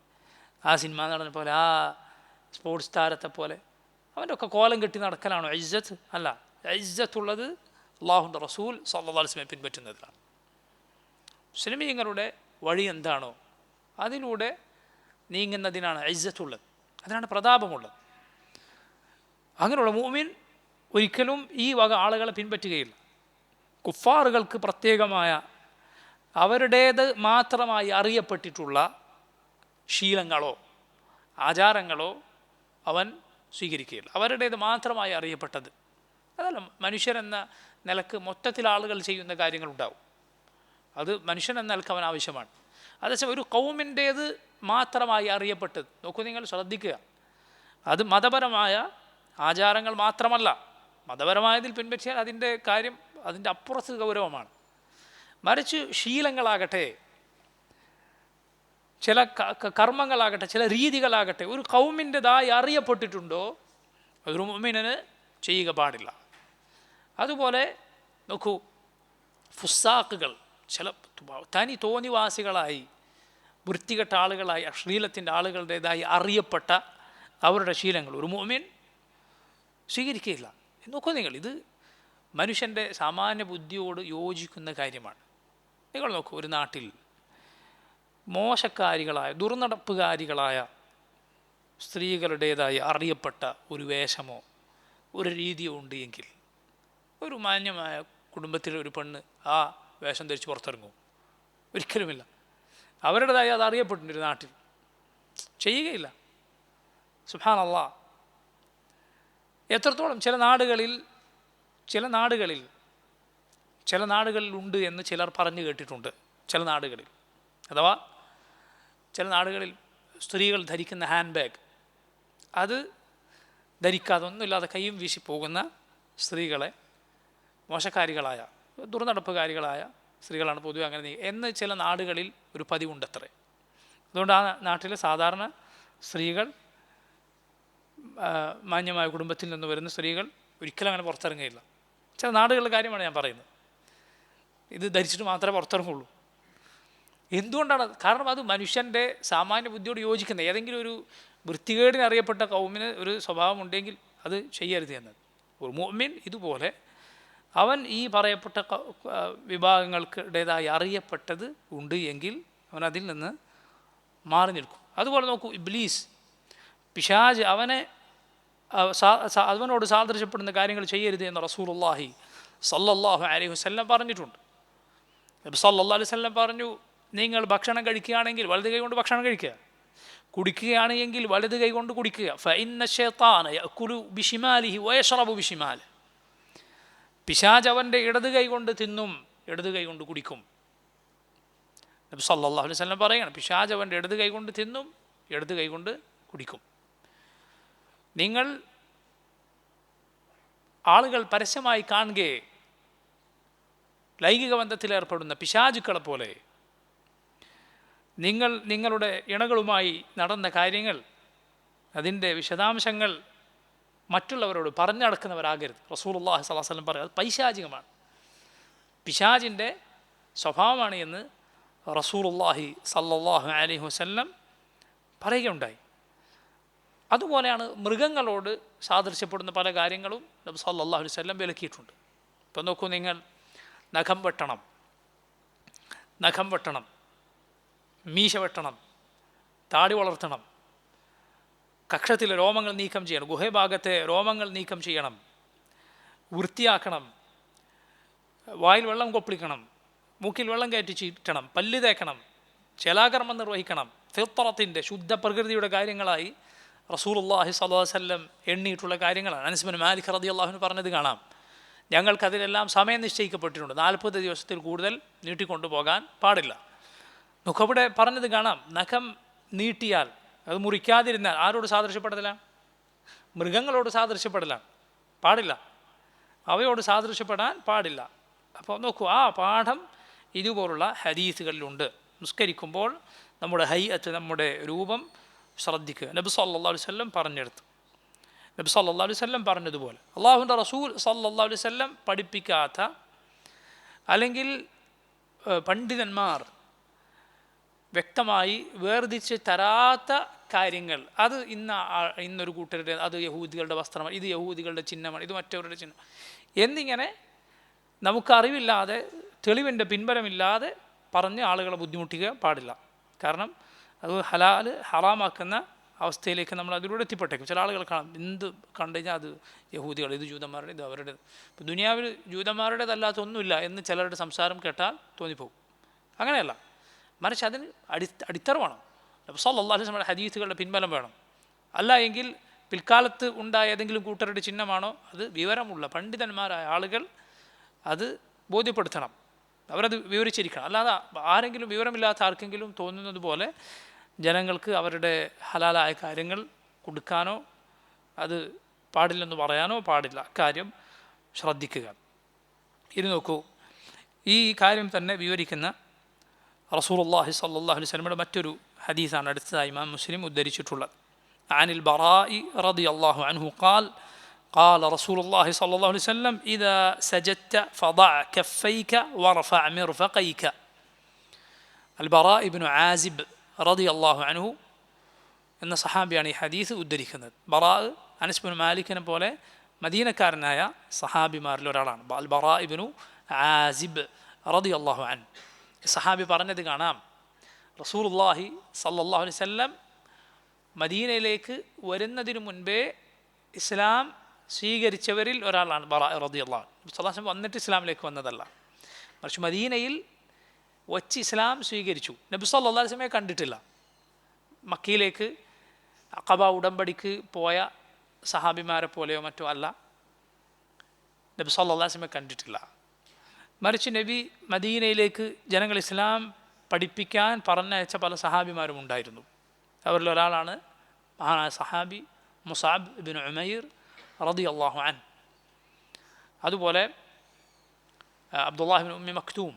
ആ സിനിമ നടനെ പോലെ ആ സ്പോർട്സ് താരത്തെ പോലെ അവൻ്റെ ഒക്കെ കോലം കെട്ടി നടക്കലാണോ ഇസ്സത്ത്? അല്ല. ഇസ്സത്തുള്ളത് അല്ലാഹുവിൻ്റെ റസൂൽ സല്ലല്ലാഹു അലൈഹി വസല്ലം പിൻപറ്റുന്നതിലാണ്. മുസ്ലിമീങ്ങളുടെ വഴി എന്താണോ അതിലൂടെ നീങ്ങുന്നതിനാണ് ഇസ്സത്തുള്ളത്, അതിനാണ് പ്രതാപമുള്ളത്. അങ്ങനെയുള്ള മുഅ്മിൻ ഒരിക്കലും ഈ വക ആളുകളെ പിൻപറ്റുകയില്ല. കുഫാറുകൾക്ക് പ്രത്യേകമായ അവരുടേത് മാത്രമായി അറിയപ്പെട്ടിട്ടുള്ള ശീലങ്ങളോ ആചാരങ്ങളോ അവൻ സ്വീകരിക്കുകയില്ല. അവരുടേത് മാത്രമായി അറിയപ്പെട്ടത് അതല്ല. മനുഷ്യരെന്ന നിലക്ക് മൊത്തത്തിൽ ആളുകൾ ചെയ്യുന്ന കാര്യങ്ങളുണ്ടാവും, അത് മനുഷ്യനെന്ന നിലക്ക് അവൻ ആവശ്യമാണ്. അതേസമയം ഒരു ഖൗമിൻ്റേത് മാത്രമായി അറിയപ്പെട്ടത് നോക്കൂ നിങ്ങൾ, ശ്രദ്ധിക്കുക. അത് മതപരമായ ആചാരങ്ങൾ മാത്രമല്ല. മതപരമായതിൽ പിൻപറ്റിയാൽ അതിൻ്റെ കാര്യം അതിൻ്റെ അപ്പുറത്ത് ഗൗരവമാണ്. മറിച്ച് ശീലങ്ങളാകട്ടെ, ചില കർമ്മങ്ങളാകട്ടെ, ചില രീതികളാകട്ടെ ഒരു ഖൗമിൻ്റെതായി അറിയപ്പെട്ടിട്ടുണ്ടോ ഒരു മുഅ്മിനിന് ചെയ്യുക പാടില്ല. അതുപോലെ നോക്കൂ, ഫുസ്സാക്കുകൾ ചില തനി തോന്നിവാസികളായി വൃത്തികെട്ട ആളുകളായി അശ്ലീലത്തിൻ്റെ ആളുകളുടേതായി അറിയപ്പെട്ട അവരുടെ ശീലങ്ങൾ ഒരു മുഅ്മിൻ സ്വീകരിക്കുകയില്ല. നോക്കൂ നിങ്ങൾ, ഇത് മനുഷ്യൻ്റെ സാമാന്യ ബുദ്ധിയോട് യോജിക്കുന്ന കാര്യമാണ്. നിങ്ങൾ നോക്കൂ, ഒരു നാട്ടിൽ മോശക്കാരികളായ ദുർനടപ്പുകാരികളായ സ്ത്രീകളുടേതായി അറിയപ്പെട്ട ഒരു വേഷമോ ഒരു രീതിയോ ഉണ്ട് എങ്കിൽ ഒരു മാന്യമായ കുടുംബത്തിലെ ഒരു പെണ്ണ് ആ വേഷം ധരിച്ച് പുറത്തിറങ്ങും? ഒരിക്കലുമില്ല. അവരുടേതായി അത് അറിയപ്പെട്ടിട്ടുണ്ട് ഒരു നാട്ടിൽ, ചെയ്യുകയില്ല. സുബ്ഹാനല്ലാഹ്. എത്രത്തോളം ചില നാടുകളിൽ ഉണ്ട് എന്ന് ചിലർ പറഞ്ഞു കേട്ടിട്ടുണ്ട്. ചില നാടുകളിൽ സ്ത്രീകൾ ധരിക്കുന്ന ഹാൻഡ് ബാഗ് അത് ധരിക്കാതെ ഒന്നുമില്ലാതെ കൈയും വീശി പോകുന്ന സ്ത്രീകളെ മോശക്കാരികളായ ദുർനടപ്പുകാരികളായ സ്ത്രീകളാണ് പൊതുവെ അങ്ങനെ എന്ന് ചില നാടുകളിൽ ഒരു പതിവുണ്ടത്രേ. അതുകൊണ്ട് ആ നാട്ടിലെ സാധാരണ സ്ത്രീകൾ, മാന്യമായ കുടുംബത്തിൽ നിന്ന് വരുന്ന സ്ത്രീകൾ ഒരിക്കലും അങ്ങനെ പുറത്തിറങ്ങുകയില്ല. ചില നാടുകളുടെ കാര്യമാണ് ഞാൻ പറയുന്നത്. ഇത് ധരിച്ചിട്ട് മാത്രമേ പുറത്തിറങ്ങുള്ളൂ. എന്തുകൊണ്ടാണ്? കാരണം അത് മനുഷ്യൻ്റെ സാമാന്യ ബുദ്ധിയോട് യോജിക്കുന്ന ഏതെങ്കിലും ഒരു വൃത്തികേടിന് അറിയപ്പെട്ട കൗമിന് ഒരു സ്വഭാവം ഉണ്ടെങ്കിൽ അത് ചെയ്യരുത് എന്നത്. ഒരു മുഅ്മിൻ ഇതുപോലെ അവൻ ഈ പറയപ്പെട്ട വിഭാഗങ്ങൾക്കിടേതായി അറിയപ്പെട്ടത് ഉണ്ട് എങ്കിൽ അവൻ അതിൽ നിന്ന് മാറി നിൽക്കും. അതുപോലെ നോക്കൂ, ഇബ്ലീസ്, പിശാച് അവനോട് സാദൃശ്യപ്പെടുന്ന കാര്യങ്ങൾ ചെയ്യരുത് എന്ന് റസൂലുള്ളാഹി സല്ലല്ലാഹു അലൈഹി വസല്ലം പറഞ്ഞിട്ടുണ്ട്. നബി സല്ലല്ലാഹു അലൈഹി വസല്ലം പറഞ്ഞു, നിങ്ങൾ ഭക്ഷണം കഴിക്കുകയാണെങ്കിൽ വലത് കൈ കൊണ്ട് ഭക്ഷണം കഴിക്കുക, കുടിക്കുകയാണ് എങ്കിൽ വലത് കൈ കൊണ്ട് കുടിക്കുക. ഫഇന്ന ശൈത്താന യഅകുലു ബിശിമാലിഹി വയശ്റബു ബിശിമാലിഹി. പിശാച് അവൻ്റെ ഇടത് കൈ കൊണ്ട് തിന്നും, ഇടത് കൈ കൊണ്ട് കുടിക്കും. നബി സല്ലല്ലാഹു അലൈഹി വസല്ലം പറയുകയാണ്, പിശാച് അവൻ്റെ ഇടത് കൈ കൊണ്ട് തിന്നും, ഇടത് കൈ കൊണ്ട് കുടിക്കും. നിങ്ങൾ ആളുകൾ പരസ്യമായി കാണുകയെ ലൈംഗിക ബന്ധത്തിലേർപ്പെടുന്ന പിശാചുക്കളെ പോലെ നിങ്ങളുടെ ഇണകളുമായി നടന്ന കാര്യങ്ങൾ, അതിൻ്റെ വിശദാംശങ്ങൾ മറ്റുള്ളവരോട് പറഞ്ഞു നടക്കുന്നവരാകരുത്. റസൂലുള്ളാഹി സ്വല്ലല്ലാഹു അലൈഹി വസല്ലം പറയുക അത് പൈശാചികമാണ്, പിശാചിൻ്റെ സ്വഭാവമാണ് എന്ന് റസൂലുള്ളാഹി സ്വല്ലല്ലാഹു അലൈഹി വസല്ലം പറയുകയുണ്ടായി. അതുപോലെയാണ് മൃഗങ്ങളോട് സാദൃശ്യപ്പെടുന്ന പല കാര്യങ്ങളും നബി സല്ലല്ലാഹു അലൈഹി വസല്ലം വിലക്കിയിട്ടുണ്ട്. ഇപ്പം നോക്കൂ, നിങ്ങൾ നഖം വെട്ടണം, മീശ വെട്ടണം, താടി വളർത്തണം, കക്ഷത്തിലെ രോമങ്ങൾ നീക്കം ചെയ്യണം, ഗുഹഭാഗത്തെ രോമങ്ങൾ നീക്കം ചെയ്യണം, വൃത്തിയാക്കണം, വായിൽ വെള്ളം കൊപ്പിളിക്കണം, മൂക്കിൽ വെള്ളം കയറ്റി ചീറ്റണം, പല്ല് തേക്കണം, ശലാകർമ്മം നിർവഹിക്കണം. ഫിത്രത്തിൻ്റെ ശുദ്ധ പ്രകൃതിയുടെ കാര്യങ്ങളായി റസൂലുള്ളാഹി സ്വല്ലല്ലാഹു അലൈഹി വസല്ലം എണ്ണിയിട്ടുള്ള കാര്യങ്ങളാണ്. അനസ് ബിൻ മാലിക് റളിയല്ലാഹു അൻഹു പറഞ്ഞത് കാണാം, ഞങ്ങൾക്കതിലെല്ലാം സമയം നിശ്ചയിക്കപ്പെട്ടിട്ടുണ്ട്, 40 ദിവസത്തിൽ കൂടുതൽ നീട്ടിക്കൊണ്ടുപോകാൻ പാടില്ല. അവിടെ പറഞ്ഞത് കാണാം, നഖം നീട്ടിയാൽ അത് മുറിക്കാതിരുന്നാൽ ആരോട് സാദൃശ്യപ്പെടലാണ്? മൃഗങ്ങളോട് സാദൃശ്യപ്പെടലാണ്, പാടില്ല, അവയോട് സാദൃശ്യപ്പെടാൻ പാടില്ല. അപ്പോൾ നോക്കൂ, ആ പാഠം ഇതുപോലുള്ള ഹദീസുകളിലുണ്ട്. നിസ്കരിക്കുമ്പോൾ നമ്മുടെ ഹൈഅത്ത്, നമ്മുടെ രൂപം ശ്രദ്ധിക്കുക. നബി സല്ലല്ലാഹു അലൈഹി വസല്ലം പറഞ്ഞെടുത്തു. നബി സല്ലല്ലാഹു അലൈഹി വസല്ലം പറഞ്ഞതുപോലെ അള്ളാഹുവിൻ്റെ റസൂൽ സല്ലല്ലാഹു അലൈഹി വസല്ലം പഠിപ്പിക്കാത്ത അല്ലെങ്കിൽ പണ്ഡിതന്മാർ വ്യക്തമായി വേർതിരിച്ച് തരാത്ത കാര്യങ്ങൾ, അത് ഇന്നൊരു കൂട്ടരുടെ, അത് യഹൂദികളുടെ വസ്ത്രമാണ്, ഇത് യഹൂദികളുടെ ചിഹ്നമാണ്, ഇത് മറ്റവരുടെ ചിഹ്നം എന്നിങ്ങനെ നമുക്കറിവില്ലാതെ, തെളിവിൻ്റെ പിൻബലമില്ലാതെ പറഞ്ഞ് ആളുകളെ ബുദ്ധിമുട്ടിക്കുക പാടില്ല. കാരണം അത് ഹറാമാക്കുന്ന അവസ്ഥയിലേക്ക് നമ്മൾ അതിലൂടെ എത്തിപ്പെട്ടേക്കും. ചില ആളുകൾ കാണാം, എന്ത് കണ്ടു കഴിഞ്ഞാൽ അത് യഹൂദികൾ, ഇത് ജൂതന്മാരുടെ, ഇത് അവരുടെ. ഇപ്പോൾ ദുനിയാവിൽ ജൂതന്മാരുടേതല്ലാത്ത ഒന്നുമില്ല എന്ന് ചിലരുടെ സംസാരം കേട്ടാൽ തോന്നിപ്പോകും. അങ്ങനെയല്ല, മറിച്ച് അതിന് അടിത്തറ വേണം. നബി സല്ലല്ലാഹു അലൈഹി വസല്ലം ഹദീസുകളുടെ പിൻബലം വേണം. അല്ല എങ്കിൽ പിൽക്കാലത്ത് ഉണ്ടായ ഏതെങ്കിലും കൂട്ടരുടെ ചിഹ്നമാണോ, അത് വിവരമുള്ള പണ്ഡിതന്മാരായ ആളുകൾ അത് ബോധ്യപ്പെടുത്തണം, അവരത് വിവരിച്ചിരിക്കണം. അല്ലാതെ ആരെങ്കിലും വിവരമില്ലാത്ത ആർക്കെങ്കിലും തോന്നുന്നത് പോലെ ജനങ്ങൾക്ക് അവരുടെ ഹലാലായ കാര്യങ്ങൾ കൊടുക്കാനോ അത് പാടില്ലെന്ന് പറയാനോ പാടില്ല. കാര്യം ശ്രദ്ധിക്കുക. ഇത് നോക്കൂ, ഈ കാര്യം തന്നെ വിവരിക്കുന്ന റസൂലുള്ളാഹി സ്വല്ലല്ലാഹു അലൈഹി വസല്ലമയുടെ മറ്റൊരു ഹദീസാണ് അടുത്തതായി ഇമാം മുസ്ലിം ഉദ്ധരിച്ചിട്ടുള്ളത്. അനിൽ ബറാഇ റളിയല്ലാഹു അൻഹു ഖാൽ قال رسول الله صلى الله عليه وسلم إذا سجدت فضع كفيك وارفع مرفقيك. البراء بن عازب رضي الله عنه എന്ന സഹാബിയാണ് ഈ ഹദീസ് ഉദ്ധരിക്കുന്നത്. ബറാ അനസ് ബിൻ മാലിക്കിനെ പോലെ മദീനക്കാരനായ സഹാബിമാരിൽ ഒരാളാണ്. അൽ ബറാ ഇബ്നു ആസിബ് റളിയല്ലാഹു അൻഹു. സഹാബി പറഞ്ഞത് കാണാം, റസൂലുള്ളാഹി സ്വല്ലല്ലാഹു അലൈഹി വസല്ലം മദീനയിലേക്ക് വരുന്നതിന് മുൻപേ ഇസ്ലാം സ്വീകരിച്ചവരിൽ ഒരാളാണ് ബറാ റളിയല്ലാഹു അൻഹു. സ്വല്ലല്ലാഹു അലൈഹി വസല്ലം വന്നിട്ട് ഇസ്ലാമിലേക്ക് വന്നതല്ല, മറിച്ച് മദീനയിൽ വച്ച് ഇസ്ലാം സ്വീകരിച്ചു. നബി സല്ലല്ലാഹു അലൈഹി വസല്ലമയെ കണ്ടിട്ടില്ല. മക്കയിലേക്ക് അഖബ ഉടമ്പടിക്ക് പോയ സഹാബിമാരെ പോലെയോ മറ്റോ അല്ല, നബി സല്ലല്ലാഹു അലൈഹി വസല്ലമയെ കണ്ടിട്ടില്ല. മറിച്ച് നബി മദീനയിലേക്ക് ജനങ്ങൾ ഇസ്ലാം പഠിപ്പിക്കാൻ പറഞ്ഞയച്ച പല സഹാബിമാരും ഉണ്ടായിരുന്നു. അവരിൽ ഒരാളാണ് മഹാനായ സഹാബി മുസ്അബ് ഇബ്നു ഉമൈർ റളിയല്ലാഹു അൻഹു. അതുപോലെ അബ്ദുല്ലാഹി ഇബ്നു ഉമ്മി മക്തൂം,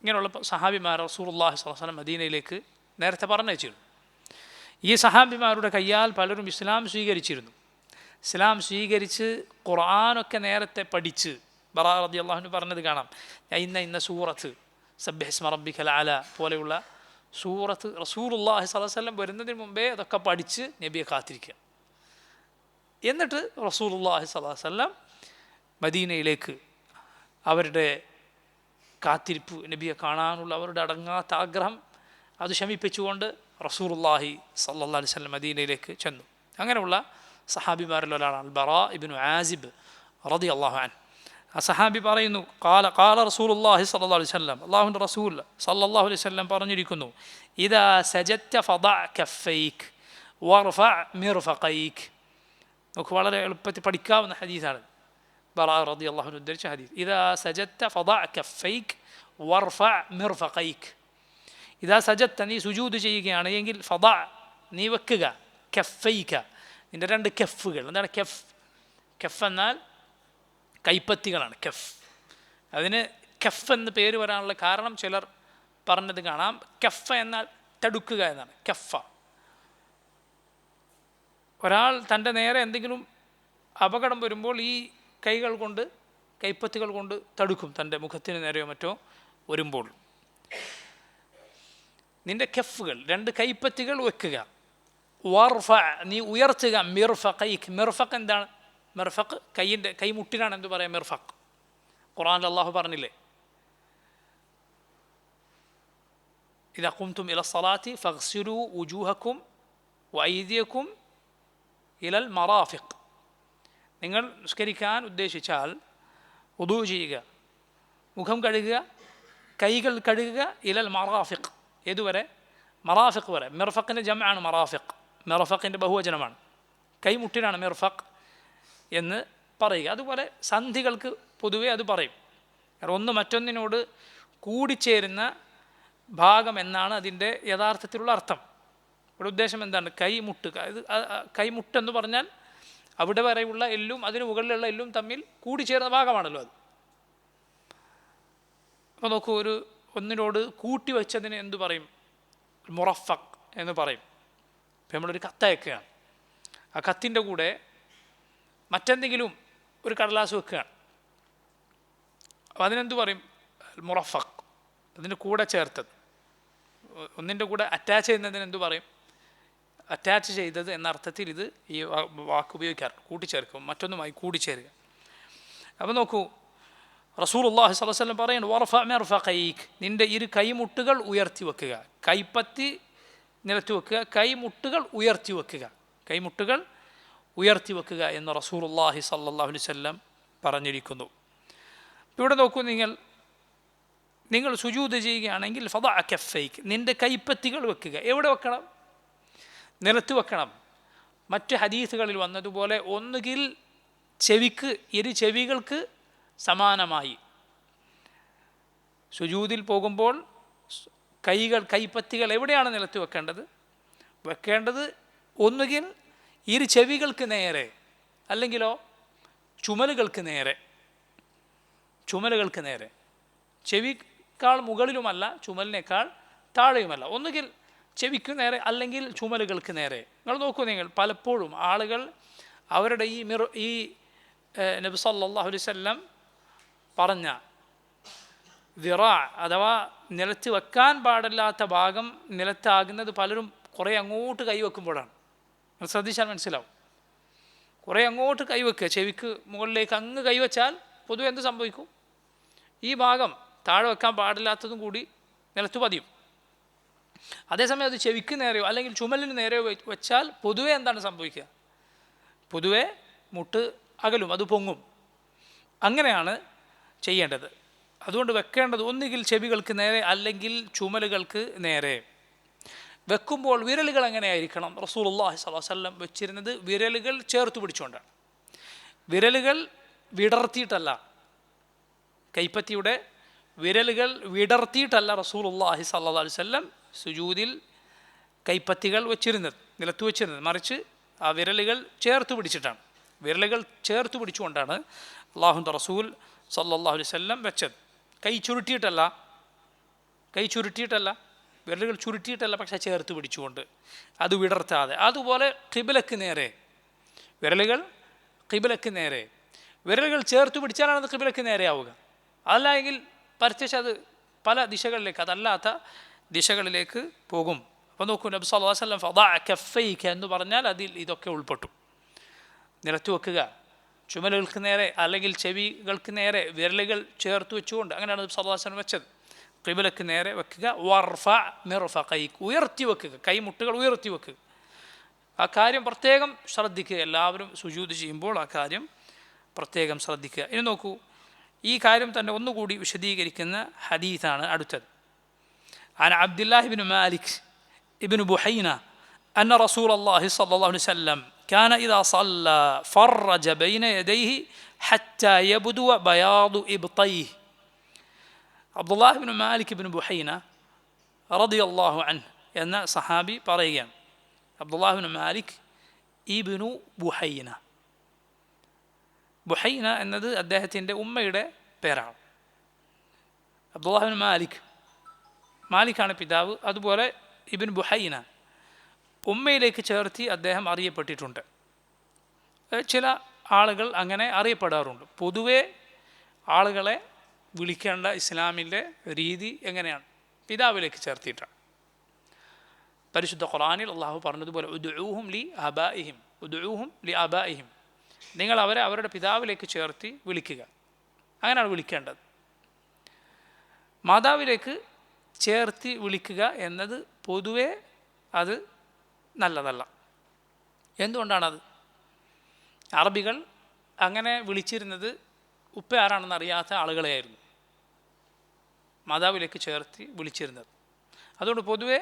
ഇങ്ങനെയുള്ള സഹാബിമാർ റസൂലുള്ളാഹി സ്വല്ലല്ലാഹു അലൈഹി വസല്ലം മദീനയിലേക്ക് നേരത്തെ പറഞ്ഞയച്ചിരുന്നു. ഈ സഹാബിമാരുടെ കയ്യാൽ പലരും ഇസ്ലാം സ്വീകരിച്ചിരുന്നു. ഇസ്ലാം സ്വീകരിച്ച് ഖുർആനൊക്കെ നേരത്തെ പഠിച്ച് ബറാ റളിയല്ലാഹു അൻഹു പറഞ്ഞത് കാണാം. ഇന്ന സൂറത്ത് സബ്ബിഹ് ഇസ്മ റബ്ബിക്കൽ അഅല പോലെയുള്ള സൂറത്ത് റസൂലുള്ളാഹി സ്വല്ലല്ലാഹു അലൈഹി വസല്ലം വരുന്നതിന് മുമ്പേ അതൊക്കെ പഠിച്ച് നബിയെ കാത്തിരിക്കുക. എന്നിട്ട് റസൂലുള്ളാഹി സ്വല്ലല്ലാഹു അലൈഹി വസല്ലം മദീനയിലേക്ക് അവരുടെ കാത്തിരിപ്പ്, നബിയെ കാണാനുള്ള അവരുടെ അടങ്ങാത്ത ആഗ്രഹം അത് ശമിപ്പിച്ചുകൊണ്ട് റസൂലുള്ളാഹി സ്വല്ലല്ലാഹു അലൈഹി വസല്ലം മദീനയിലേക്ക് ചെന്നു. അങ്ങനെയുള്ള സഹാബിമാരിൽ ഒരാളാണ് ബറാ ഇബ്നു ആസിബ് റളിയല്ലാഹു അൻഹു. ആ സഹാബി പറയുന്നു, ഖാല റസൂലുള്ളാഹി സ്വല്ലല്ലാഹു അലൈഹി വസല്ലം, അല്ലാഹുവിൻ്റെ റസൂൽ സ്വല്ലല്ലാഹു അലൈഹി വസല്ലം പറഞ്ഞിരിക്കുന്നു, ഇദാ സജദ്ത ഫദഅ കഫൈക വർഫഅ മിർഫഖൈക. നമുക്ക് വളരെ എളുപ്പത്തിൽ പഠിക്കാവുന്ന ഹദീസാണ്. ബറാ റളിയല്ലാഹു അൻഹു ഉദ്ധരിച്ച ഹദീസ്, ഇദാ സജദ്ത ഫദഅ കഫൈക വർഫഅ മിർഫഖൈക. ഇദാ സജദ്ത, നീ സുജൂദ് ചെയ്യുകയാണ് എങ്കിൽ, ഫദഅ, നീ വെക്കുക, കഫൈക, നിൻ്റെ രണ്ട് കഫുകൾ. എന്താണ് കഫ്? കഫ് എന്നാൽ കൈപ്പത്തികളാണ്. കഫ്, അതിന് കഫ് എന്ന് പേര് വരാനുള്ള കാരണം ചിലർ പറഞ്ഞത് കാണാം. കഫ എന്നാൽ തടുക്കുക എന്നാണ്. കഫ, ഒരാൾ തൻ്റെ നേരെ എന്തെങ്കിലും അപകടം വരുമ്പോൾ ഈ കൈകൾ കൊണ്ട്, കൈപ്പത്തികൾ കൊണ്ട് തടുക്കും, തൻ്റെ മുഖത്തിന് നേരെയോ മറ്റോ വരുമ്പോൾ. നിൻ്റെ കഫുകൾ, രണ്ട് കൈപ്പത്തികൾ വെക്കുക. വർഫ, നീ ഉയർത്തുക, മിർഫഖൈക്. മിർഫഖ് എന്താണ്? മിർഫഖ് കൈയിൻ്റെ, കൈമുട്ടിനാണ് എന്ത് പറയാം? മിർഫഖ്. ഖുർആനിൽ അല്ലാഹു പറഞ്ഞില്ലേ, ഇദാ ഖുംതും ഇല സ്വലാത്തി ഫഗ്സിലൂ വുജൂഹക്കും വഅയ്ദിയക്കും ഇലൽ മറാഫിഖ്. നിങ്ങൾ നിസ്കരിക്കാൻ ഉദ്ദേശിച്ചാൽ വുദൂ ചെയ്യുക, മുഖം കഴുകുക, കൈകൾ കഴുകുക, ഇലൽ മറാഫിഖ്, ഏതുവരെ? മറാഫിഖ് വരെ. മിർഫഖിൻ്റെ ജംആണ് മറാഫിഖ്, മിർഫഖിൻ്റെ ബഹുവചനമാണ്. കൈമുട്ടിനാണ് മിർഫഖ് എന്ന് പറയുക. അതുപോലെ സന്ധികൾക്ക് പൊതുവെ അത് പറയും. ഒന്ന് മറ്റൊന്നിനോട് കൂടിച്ചേരുന്ന ഭാഗം എന്നാണ് അതിൻ്റെ യഥാർത്ഥത്തിലുള്ള അർത്ഥം. ഇവിടെ ഉദ്ദേശം എന്താണ്? കൈമുട്ട്. ഇത് കൈമുട്ടെന്ന് പറഞ്ഞാൽ അവിടെ വരെയുള്ള എല്ലും അതിന് മുകളിലുള്ള എല്ലും തമ്മിൽ കൂടിച്ചേർന്ന ഭാഗമാണല്ലോ അത്. അപ്പോൾ നോക്കൂ, ഒന്നിനോട് കൂട്ടി വെച്ചതിന് എന്തു പറയും? മുറഫഖ് എന്ന് പറയും. ഇപ്പം നമ്മളൊരു കത്തയക്കുകയാണ്, ആ കത്തിൻ്റെ കൂടെ മറ്റെന്തെങ്കിലും ഒരു കടലാസ് വെക്കുകയാണ്, അപ്പോൾ അതിനെന്തു പറയും? മുറഫഖ്, അതിൻ്റെ കൂടെ ചേർത്തത്. ഒന്നിൻ്റെ കൂടെ അറ്റാച്ച് ചെയ്യുന്നതിന് എന്തു പറയും? അറ്റാച്ച് ചെയ്തത് എന്ന അർത്ഥത്തിൽ ഇത് ഈ വാക്ക് ഉപയോഗിക്കാറുണ്ട്. കൂട്ടിച്ചേർക്കും, മറ്റൊന്നുമായി കൂടിച്ചേരുക. അപ്പോൾ നോക്കൂ, റസൂലുള്ളാഹി സ്വല്ലല്ലാഹു അലൈഹി വസല്ലം പറയുന്നു, വർഫഅ മിർഫഖൈക, നിൻ്റെ ഇരു കൈമുട്ടുകൾ ഉയർത്തി വെക്കുക. കൈപ്പത്തി നിലത്ത് വെക്കുക, കൈമുട്ടുകൾ ഉയർത്തി വെക്കുക, കൈമുട്ടുകൾ ഉയർത്തി വെക്കുക എന്ന് റസൂലുള്ളാഹി സ്വല്ലല്ലാഹു അലൈഹി വസല്ലം പറഞ്ഞിരിക്കുന്നു. ഇവിടെ നോക്കൂ, നിങ്ങൾ സുജൂദ് ചെയ്യുകയാണെങ്കിൽ ഫദഅ കഫൈക, നിൻ്റെ കൈപ്പത്തികൾ വെക്കുക. എവിടെ വെക്കണം? നിലത്ത് വെക്കണം. മറ്റ് ഹദീസുകളിൽ വന്നതുപോലെ ഒന്നുകിൽ ചെവിക്ക്, ഇരു ചെവികൾക്ക് സമാനമായി സുജൂദിൽ പോകുമ്പോൾ കൈപ്പത്തികൾ എവിടെയാണ് നിലത്ത് വെക്കേണ്ടത്? ഒന്നുകിൽ ഇരു ചെവികൾക്ക് നേരെ, അല്ലെങ്കിലോ ചുമലുകൾക്ക് നേരെ. ചെവിക്കാൾ മുകളിലുമല്ല, ചുമലിനേക്കാൾ താഴെയുമല്ല. ഒന്നുകിൽ ചെവിക്ക് നേരെ, അല്ലെങ്കിൽ ചുമലുകൾക്ക് നേരെ. നിങ്ങൾ പലപ്പോഴും ആളുകൾ അവരുടെ ഈ നബി സല്ലല്ലാഹു അലൈഹി വസല്ലം പറഞ്ഞ ദിറാ അഥവാ നിലത്ത് വെക്കാൻ പാടില്ലാത്ത ഭാഗം നിലത്താകുന്നത് പലരും കുറേ അങ്ങോട്ട് കൈവെക്കുമ്പോഴാണ്. ശ്രദ്ധിച്ചാൽ മനസ്സിലാവും. കുറേ അങ്ങോട്ട് കൈവെക്കുക, ചെവിക്ക് മുകളിലേക്ക് അങ്ങ് കൈവച്ചാൽ പൊതുവെ എന്ത് സംഭവിക്കും? ഈ ഭാഗം താഴെ വെക്കാൻ പാടില്ലാത്തതും കൂടി നിലത്ത് പതിയും. അതേസമയം അത് ചെവിക്ക് നേരെയോ അല്ലെങ്കിൽ ചുമലിന് നേരെയോ വെച്ചാൽ പൊതുവെ എന്താണ് സംഭവിക്കുക? പൊതുവെ മുട്ട് അകലും, അത് പൊങ്ങും. അങ്ങനെയാണ് ചെയ്യേണ്ടത്. അതുകൊണ്ട് വെക്കേണ്ടത് ഒന്നുകിൽ ചെവികൾക്ക് നേരെ അല്ലെങ്കിൽ ചുമലുകൾക്ക് നേരെ. വെക്കുമ്പോൾ വിരലുകൾ എങ്ങനെയായിരിക്കണം? റസൂലുള്ളാഹി സ്വല്ലല്ലാഹു അലൈഹി വസല്ലം വെച്ചിരുന്നത് വിരലുകൾ ചേർത്ത് പിടിച്ചുകൊണ്ടാണ്. വിരലുകൾ വിടർത്തിയിട്ടല്ല, കൈപ്പത്തിയുടെ വിരലുകൾ വിടർത്തിയിട്ടല്ല റസൂലുള്ളാഹി സ്വല്ലല്ലാഹു അലൈഹി വസല്ലം സുജൂദിൽ കൈപ്പത്തികൾ വെച്ചിരുന്നത്, നിലത്ത് വെച്ചിരുന്നത്. മറിച്ച് ആ വിരലുകൾ ചേർത്ത് പിടിച്ചിട്ടാണ്, വിരലുകൾ ചേർത്ത് പിടിച്ചുകൊണ്ടാണ് അല്ലാഹുവിൻ്റെ റസൂൽ സ്വല്ലല്ലാഹു അലൈഹി വസല്ലം വെച്ചത്. കൈ ചുരുട്ടിയിട്ടല്ല, വിരലുകൾ ചുരുട്ടിയിട്ടല്ല, പക്ഷേ ചേർത്ത് പിടിച്ചുകൊണ്ട്, അത് വിടർത്താതെ. അതുപോലെ ഖിബ്ലക്ക് നേരെ വിരലുകൾ, ഖിബ്ലക്ക് നേരെ വിരലുകൾ ചേർത്ത് പിടിച്ചാലാണ് അത് ഖിബ്ലക്ക് നേരെയാവുക. അതല്ലെങ്കിൽ പരത്തിച്ച് അത് പല ദിശകളിലേക്ക്, അതല്ലാത്ത ദിശകളിലേക്ക് പോകും. അപ്പോൾ നോക്കൂ, നബി സല്ലല്ലാഹു അലൈഹി വസല്ലം ഫദഅ കഫൈക എന്ന് പറഞ്ഞാൽ അതിൽ ഇതൊക്കെ ഉൾപ്പെട്ടു. നിലത്ത് വെക്കുക, ചുമലുകൾക്ക് നേരെ അല്ലെങ്കിൽ ചെവികൾക്ക് നേരെ വിരലുകൾ ചേർത്ത് വെച്ചുകൊണ്ട്, അങ്ങനെയാണ് നബി സല്ലല്ലാഹു അലൈഹി വസല്ലം വെച്ചത്. ഖിബ്ലക്ക് നേരെ വെക്കുക. വർഫഅ മിർഫഖൈക, ഉയർത്തി വെക്കുക, കൈമുട്ടുകൾ ഉയർത്തി വെക്കുക. ആ കാര്യം പ്രത്യേകം ശ്രദ്ധിക്കുക. എല്ലാവരും സുജൂദ് ചെയ്യുമ്പോൾ ആ കാര്യം പ്രത്യേകം ശ്രദ്ധിക്കുക. ഇനി നോക്കൂ, ഈ കാര്യം തന്നെ ഒന്നുകൂടി വിശദീകരിക്കുന്ന ഹദീസാണ് അടുത്തത്. عن عبد الله بن مالك ابن بحينة أن رسول الله صلى الله عليه وسلم كان إذا صلى فرج بين يديه حتى يبدو بياض إبطيه. عبد الله بن مالك بن بحينة رضي الله عنه എന്ന സഹാബി പറയുകയാണ്. Abdullah bin Malik ibn Buhaina. Buhaina എന്നത് അദ്ദേഹത്തിൻ്റെ ഉമ്മയുടെ പേരാണ്. അബ്ദുല്ലാഹ് ബിൻ മാലിക്, മാലിക്കാണ് പിതാവ്. അതുപോലെ ഇബ്ൻ ബുഹൈന ഉമ്മയിലേക്ക് ചേർത്തി അദ്ദേഹം അറിയപ്പെട്ടിട്ടുണ്ട്. ചില ആളുകൾ അങ്ങനെ അറിയപ്പെടാറുണ്ട്. പൊതുവെ ആളുകളെ വിളിക്കേണ്ട ഇസ്ലാമിൻ്റെ രീതി എങ്ങനെയാണ്? പിതാവിലേക്ക് ചേർത്തിയിട്ടാണ്. പരിശുദ്ധ ഖുർആനിൽ അള്ളാഹു പറഞ്ഞതുപോലെ ഉദ്ഉഹും ലി ആബാഇഹിം, നിങ്ങൾ അവരെ അവരുടെ പിതാവിലേക്ക് ചേർത്തി വിളിക്കുക. അങ്ങനെയാണ് വിളിക്കേണ്ടത്. മാതാവിലേക്ക് ചേർത്തി വിളിക്കുക എന്നത് പൊതുവെ അത് നല്ലതല്ല. എന്തുകൊണ്ടാണത്? അറബികൾ അങ്ങനെ വിളിച്ചിരുന്നത് ഉപ്പ ആരാണെന്ന് അറിയാത്ത ആളുകളെയായിരുന്നു മാതാവിലേക്ക് ചേർത്തി വിളിച്ചിരുന്നത്. അതുകൊണ്ട് പൊതുവെ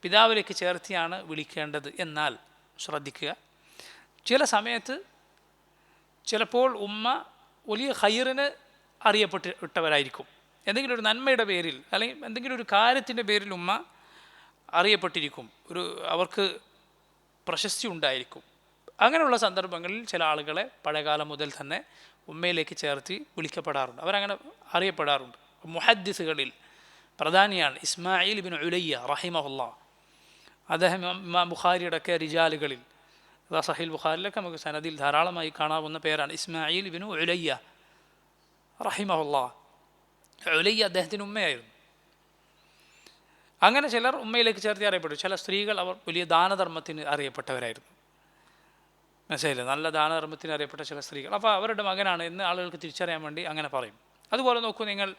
പിതാവിലേക്ക് ചേർത്തിയാണ് വിളിക്കേണ്ടത്. എന്നാൽ ശ്രദ്ധിക്കുക, ചില സമയത്ത് ചിലപ്പോൾ ഉമ്മ വലിയ ഖൈറിന് അറിയപ്പെട്ടവരായിരിക്കും. എന്തെങ്കിലും ഒരു നന്മയുടെ പേരിൽ അല്ലെങ്കിൽ എന്തെങ്കിലും ഒരു കാര്യത്തിൻ്റെ പേരിൽ ഉമ്മ അറിയപ്പെട്ടിരിക്കും, അവർക്ക് പ്രശസ്തി ഉണ്ടായിരിക്കും. അങ്ങനെയുള്ള സന്ദർഭങ്ങളിൽ ചില ആളുകളെ പഴയകാലം മുതൽ തന്നെ ഉമ്മയിലേക്ക് ചേർത്തി വിളിക്കപ്പെടാറുണ്ട്, അവരങ്ങനെ അറിയപ്പെടാറുണ്ട്. മുഹദ്ദിസുകളിൽ പ്രധാനിയാണ് ഇസ്മായിൽ ഇബ്നു ഉലയ്യ റഹിമഹുല്ലാ. അദ്ദേഹം ഇമാം ബുഖാരിയുടെ ഒക്കെ റിജാലുകളിൽ, സഹീൽ ബുഖാരിലൊക്കെ നമുക്ക് സനദിൽ ധാരാളമായി കാണാവുന്ന പേരാണ് ഇസ്മായിൽ ഇബ്നു ഉലയ്യ റഹിമഹുല്ലാ. ഉലയ്യ അദ്ദേഹത്തിന് ഉമ്മയായിരുന്നു. അങ്ങനെ ചിലർ ഉമ്മയിലേക്ക് ചേർത്തി അറിയപ്പെട്ടു. ചില സ്ത്രീകൾ അവർ വലിയ ദാനധർമ്മത്തിന് അറിയപ്പെട്ടവരായിരുന്നു. മനസ്സിലായില്ലേ? നല്ല ദാനധർമ്മത്തിന് അറിയപ്പെട്ട ചില സ്ത്രീകൾ. അപ്പോൾ അവരുടെ മകനാണ് എന്ന് ആളുകൾക്ക് തിരിച്ചറിയാൻ വേണ്ടി അങ്ങനെ പറയും. അതുപോലെ നോക്കൂ നിങ്ങൾ,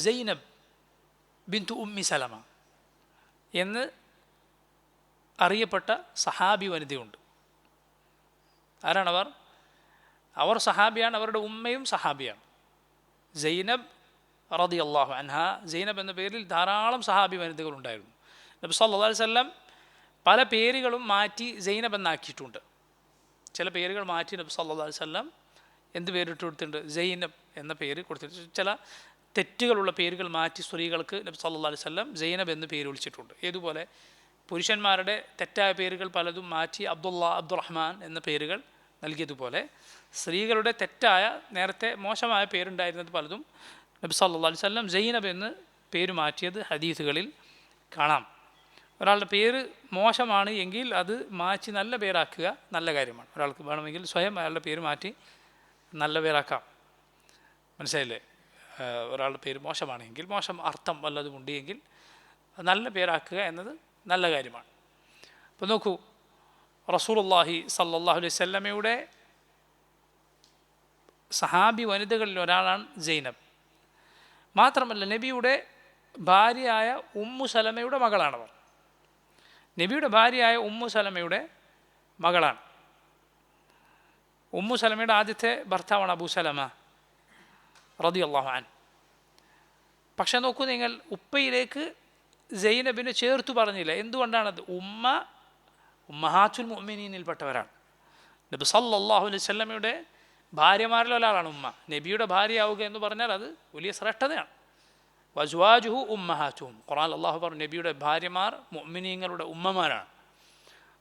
സൈനബ് ബിന്തു ഉമ്മി സലമ എന്ന് അറിയപ്പെട്ട സഹാബി വനിതയുണ്ട്. ആരാണവർ? അവർ സഹാബിയാണ്, അവരുടെ ഉമ്മയും സഹാബിയാണ്. സൈനബ് റളിയല്ലാഹു അൻഹ. സൈനബ് എന്ന പേരിൽ ധാരാളം സഹാബി വനിതകളുണ്ടായിരുന്നു. നബി സല്ലല്ലാഹു അലൈഹി വസല്ലം പല പേരുകളും മാറ്റി സൈനബ് എന്നാക്കിയിട്ടുണ്ട്. ചില പേരുകൾ മാറ്റി നബി സല്ലല്ലാഹു അലൈഹി വസല്ലം എന്ത് പേരിട്ട് കൊടുത്തിട്ടുണ്ട്? സൈനബ് എന്ന പേര് കൊടുത്തിട്ടുണ്ട്. ചില തെറ്റുകളുള്ള പേരുകൾ മാറ്റി സ്ത്രീകൾക്ക് നബി സല്ലല്ലാഹു അലൈഹി വസല്ലം സൈനബ് എന്ന് പേര് വിളിച്ചിട്ടുണ്ട്. ഏതുപോലെ പുരുഷന്മാരുടെ തെറ്റായ പേരുകൾ പലതും മാറ്റി അബ്ദുള്ള, അബ്ദുറഹ്മാൻ എന്ന പേരുകൾ നൽകിയതുപോലെ സ്ത്രീകളുടെ തെറ്റായ നേരത്തെ മോശമായ പേരുണ്ടായിരുന്നത് പലതും നബി സല്ലല്ലാഹു അലൈഹി വസല്ലം സൈനബ് എന്ന് പേര് മാറ്റിയത് ഹദീസുകളിൽ കാണാം. ഒരാളുടെ പേര് മോശമാണ് എങ്കിൽ അത് മാറ്റി നല്ല പേരാക്കുക നല്ല കാര്യമാണ്. ഒരാൾക്ക് വേണമെങ്കിൽ സ്വയം അയാളുടെ പേര് മാറ്റി നല്ല പേരാക്കാം. മനസ്സിലായില്ലേ? ഒരാളുടെ പേര് മോശമാണെങ്കിൽ, മോശം അർത്ഥം വല്ലതും ഉണ്ടെങ്കിൽ നല്ല പേരാക്കുക എന്നത് നല്ല കാര്യമാണ്. അപ്പോൾ നോക്കൂ, റസൂലുള്ളാഹി സല്ലല്ലാഹു അലൈഹി വസല്ലമയുടെ സഹാബി വനിതകളിൽ ഒരാളാണ് സൈനബ്. മാത്രമല്ല നബിയുടെ ഭാര്യയായ ഉമ്മു സലമയുടെ മകളാണവർ. നബിയുടെ ഭാര്യയായ ഉമ്മു സലമയുടെ മകളാണ്. ഉമ്മു സലമയുടെ ആദ്യത്തെ ഭർത്താവാണ് അബൂ സലമ റളിയല്ലാഹു അൻഹു. പക്ഷെ നോക്കൂ നിങ്ങൾ, ഉപ്പയിലേക്ക് സൈനബിനെ ചേർത്തു പറഞ്ഞില്ല. എന്തുകൊണ്ടാണത്? ഉമ്മഹാത്തുൽ മുഅ്മിനീനിൽപ്പെട്ടവരാണ്. നബി സല്ലല്ലാഹു അലൈഹി വസല്ലമയുടെ ഭാര്യമാരിൽ ഒരാളാണ് ഉമ്മ. നബിയുടെ ഭാര്യയാവുക എന്ന് പറഞ്ഞാൽ അത് വലിയ ശ്രേഷ്ഠതയാണ്. വസ്വാജുഹു ഉമ്മഹാത്തുഹും, ഖുർആനിൽ അള്ളാഹു പറഞ്ഞു നബിയുടെ ഭാര്യമാർ മുഅ്മിനീങ്ങളുടെ ഉമ്മമാരാണ്.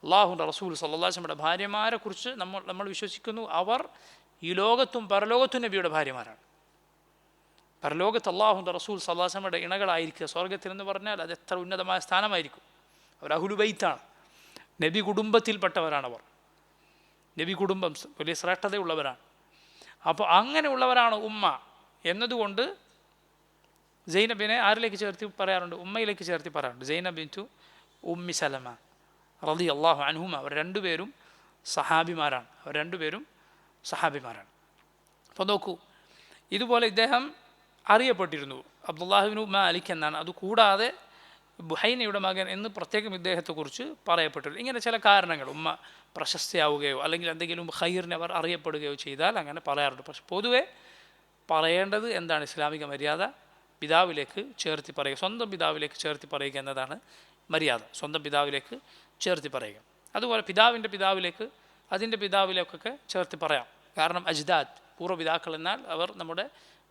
അള്ളാഹുവിൻ്റെ റസൂൽ സല്ലല്ലാഹു അലൈഹി വസല്ലമയുടെ ഭാര്യമാരെ കുറിച്ച് നമ്മൾ വിശ്വസിക്കുന്നു, അവർ ഈ ലോകത്തും പരലോകത്തും നബിയുടെ ഭാര്യമാരാണ്. പരലോകത്ത് അള്ളാഹുവിൻ്റെ റസൂൽ സല്ലല്ലാഹു അലൈഹി വസല്ലമയുടെ ഇണകളായിരിക്കുക സ്വർഗത്തിൽ എന്ന് പറഞ്ഞാൽ അത് എത്ര ഉന്നതമായ സ്ഥാനമായിരിക്കും. അവർ അഹ്ലു ബൈത്താണ്, നബി കുടുംബത്തിൽപ്പെട്ടവരാണവർ. നബി കുടുംബം വലിയ ശ്രേഷ്ഠതയുള്ളവരാണ്. അപ്പോൾ അങ്ങനെയുള്ളവരാണ് ഉമ്മ എന്നതുകൊണ്ട് സൈനബിനെ ആരിലേക്ക് ചേർത്തി പറയാറുണ്ട്? ഉമ്മയിലേക്ക് ചേർത്തി പറയാറുണ്ട്. സൈനബ് ബിൻതു ഉമ്മി സലമ റളിയല്ലാഹു അൻഹുമ. അവർ രണ്ടുപേരും സഹാബിമാരാണ്. അപ്പോൾ നോക്കൂ, ഇതുപോലെ ഇദ്ദേഹം അറിയപ്പെട്ടിരുന്നു അബ്ദുല്ലാഹിബ്നു മാലിക് എന്നാണ്. അതുകൂടാതെ ബുഹൈനയുടെ മകൻ എന്ന് പ്രത്യേകം ഇദ്ദേഹത്തെക്കുറിച്ച് പറയപ്പെട്ടിരുന്നു. ഇങ്ങനെ ചില കാരണങ്ങൾ, ഉമ്മ പ്രശസ്തയാവുകയോ അല്ലെങ്കിൽ എന്തെങ്കിലും ഖൈറിനെ അവർ അറിയപ്പെടുകയോ ചെയ്താൽ അങ്ങനെ പറയാറുണ്ട്. പക്ഷെ പൊതുവെ പറയേണ്ടത് എന്താണ്? ഇസ്ലാമിക മര്യാദ പിതാവിലേക്ക് ചേർത്തി പറയുക, സ്വന്തം പിതാവിലേക്ക് ചേർത്തി പറയുക എന്നതാണ് മര്യാദ. സ്വന്തം പിതാവിലേക്ക് ചേർത്തി പറയുക. അതുപോലെ പിതാവിൻ്റെ പിതാവിലേക്ക്, അതിൻ്റെ പിതാവിലേക്കൊക്കെ ചേർത്തി പറയാം. കാരണം അജ്ദാദ്, പൂർവ്വപിതാക്കൾ എന്നാൽ അവർ നമ്മുടെ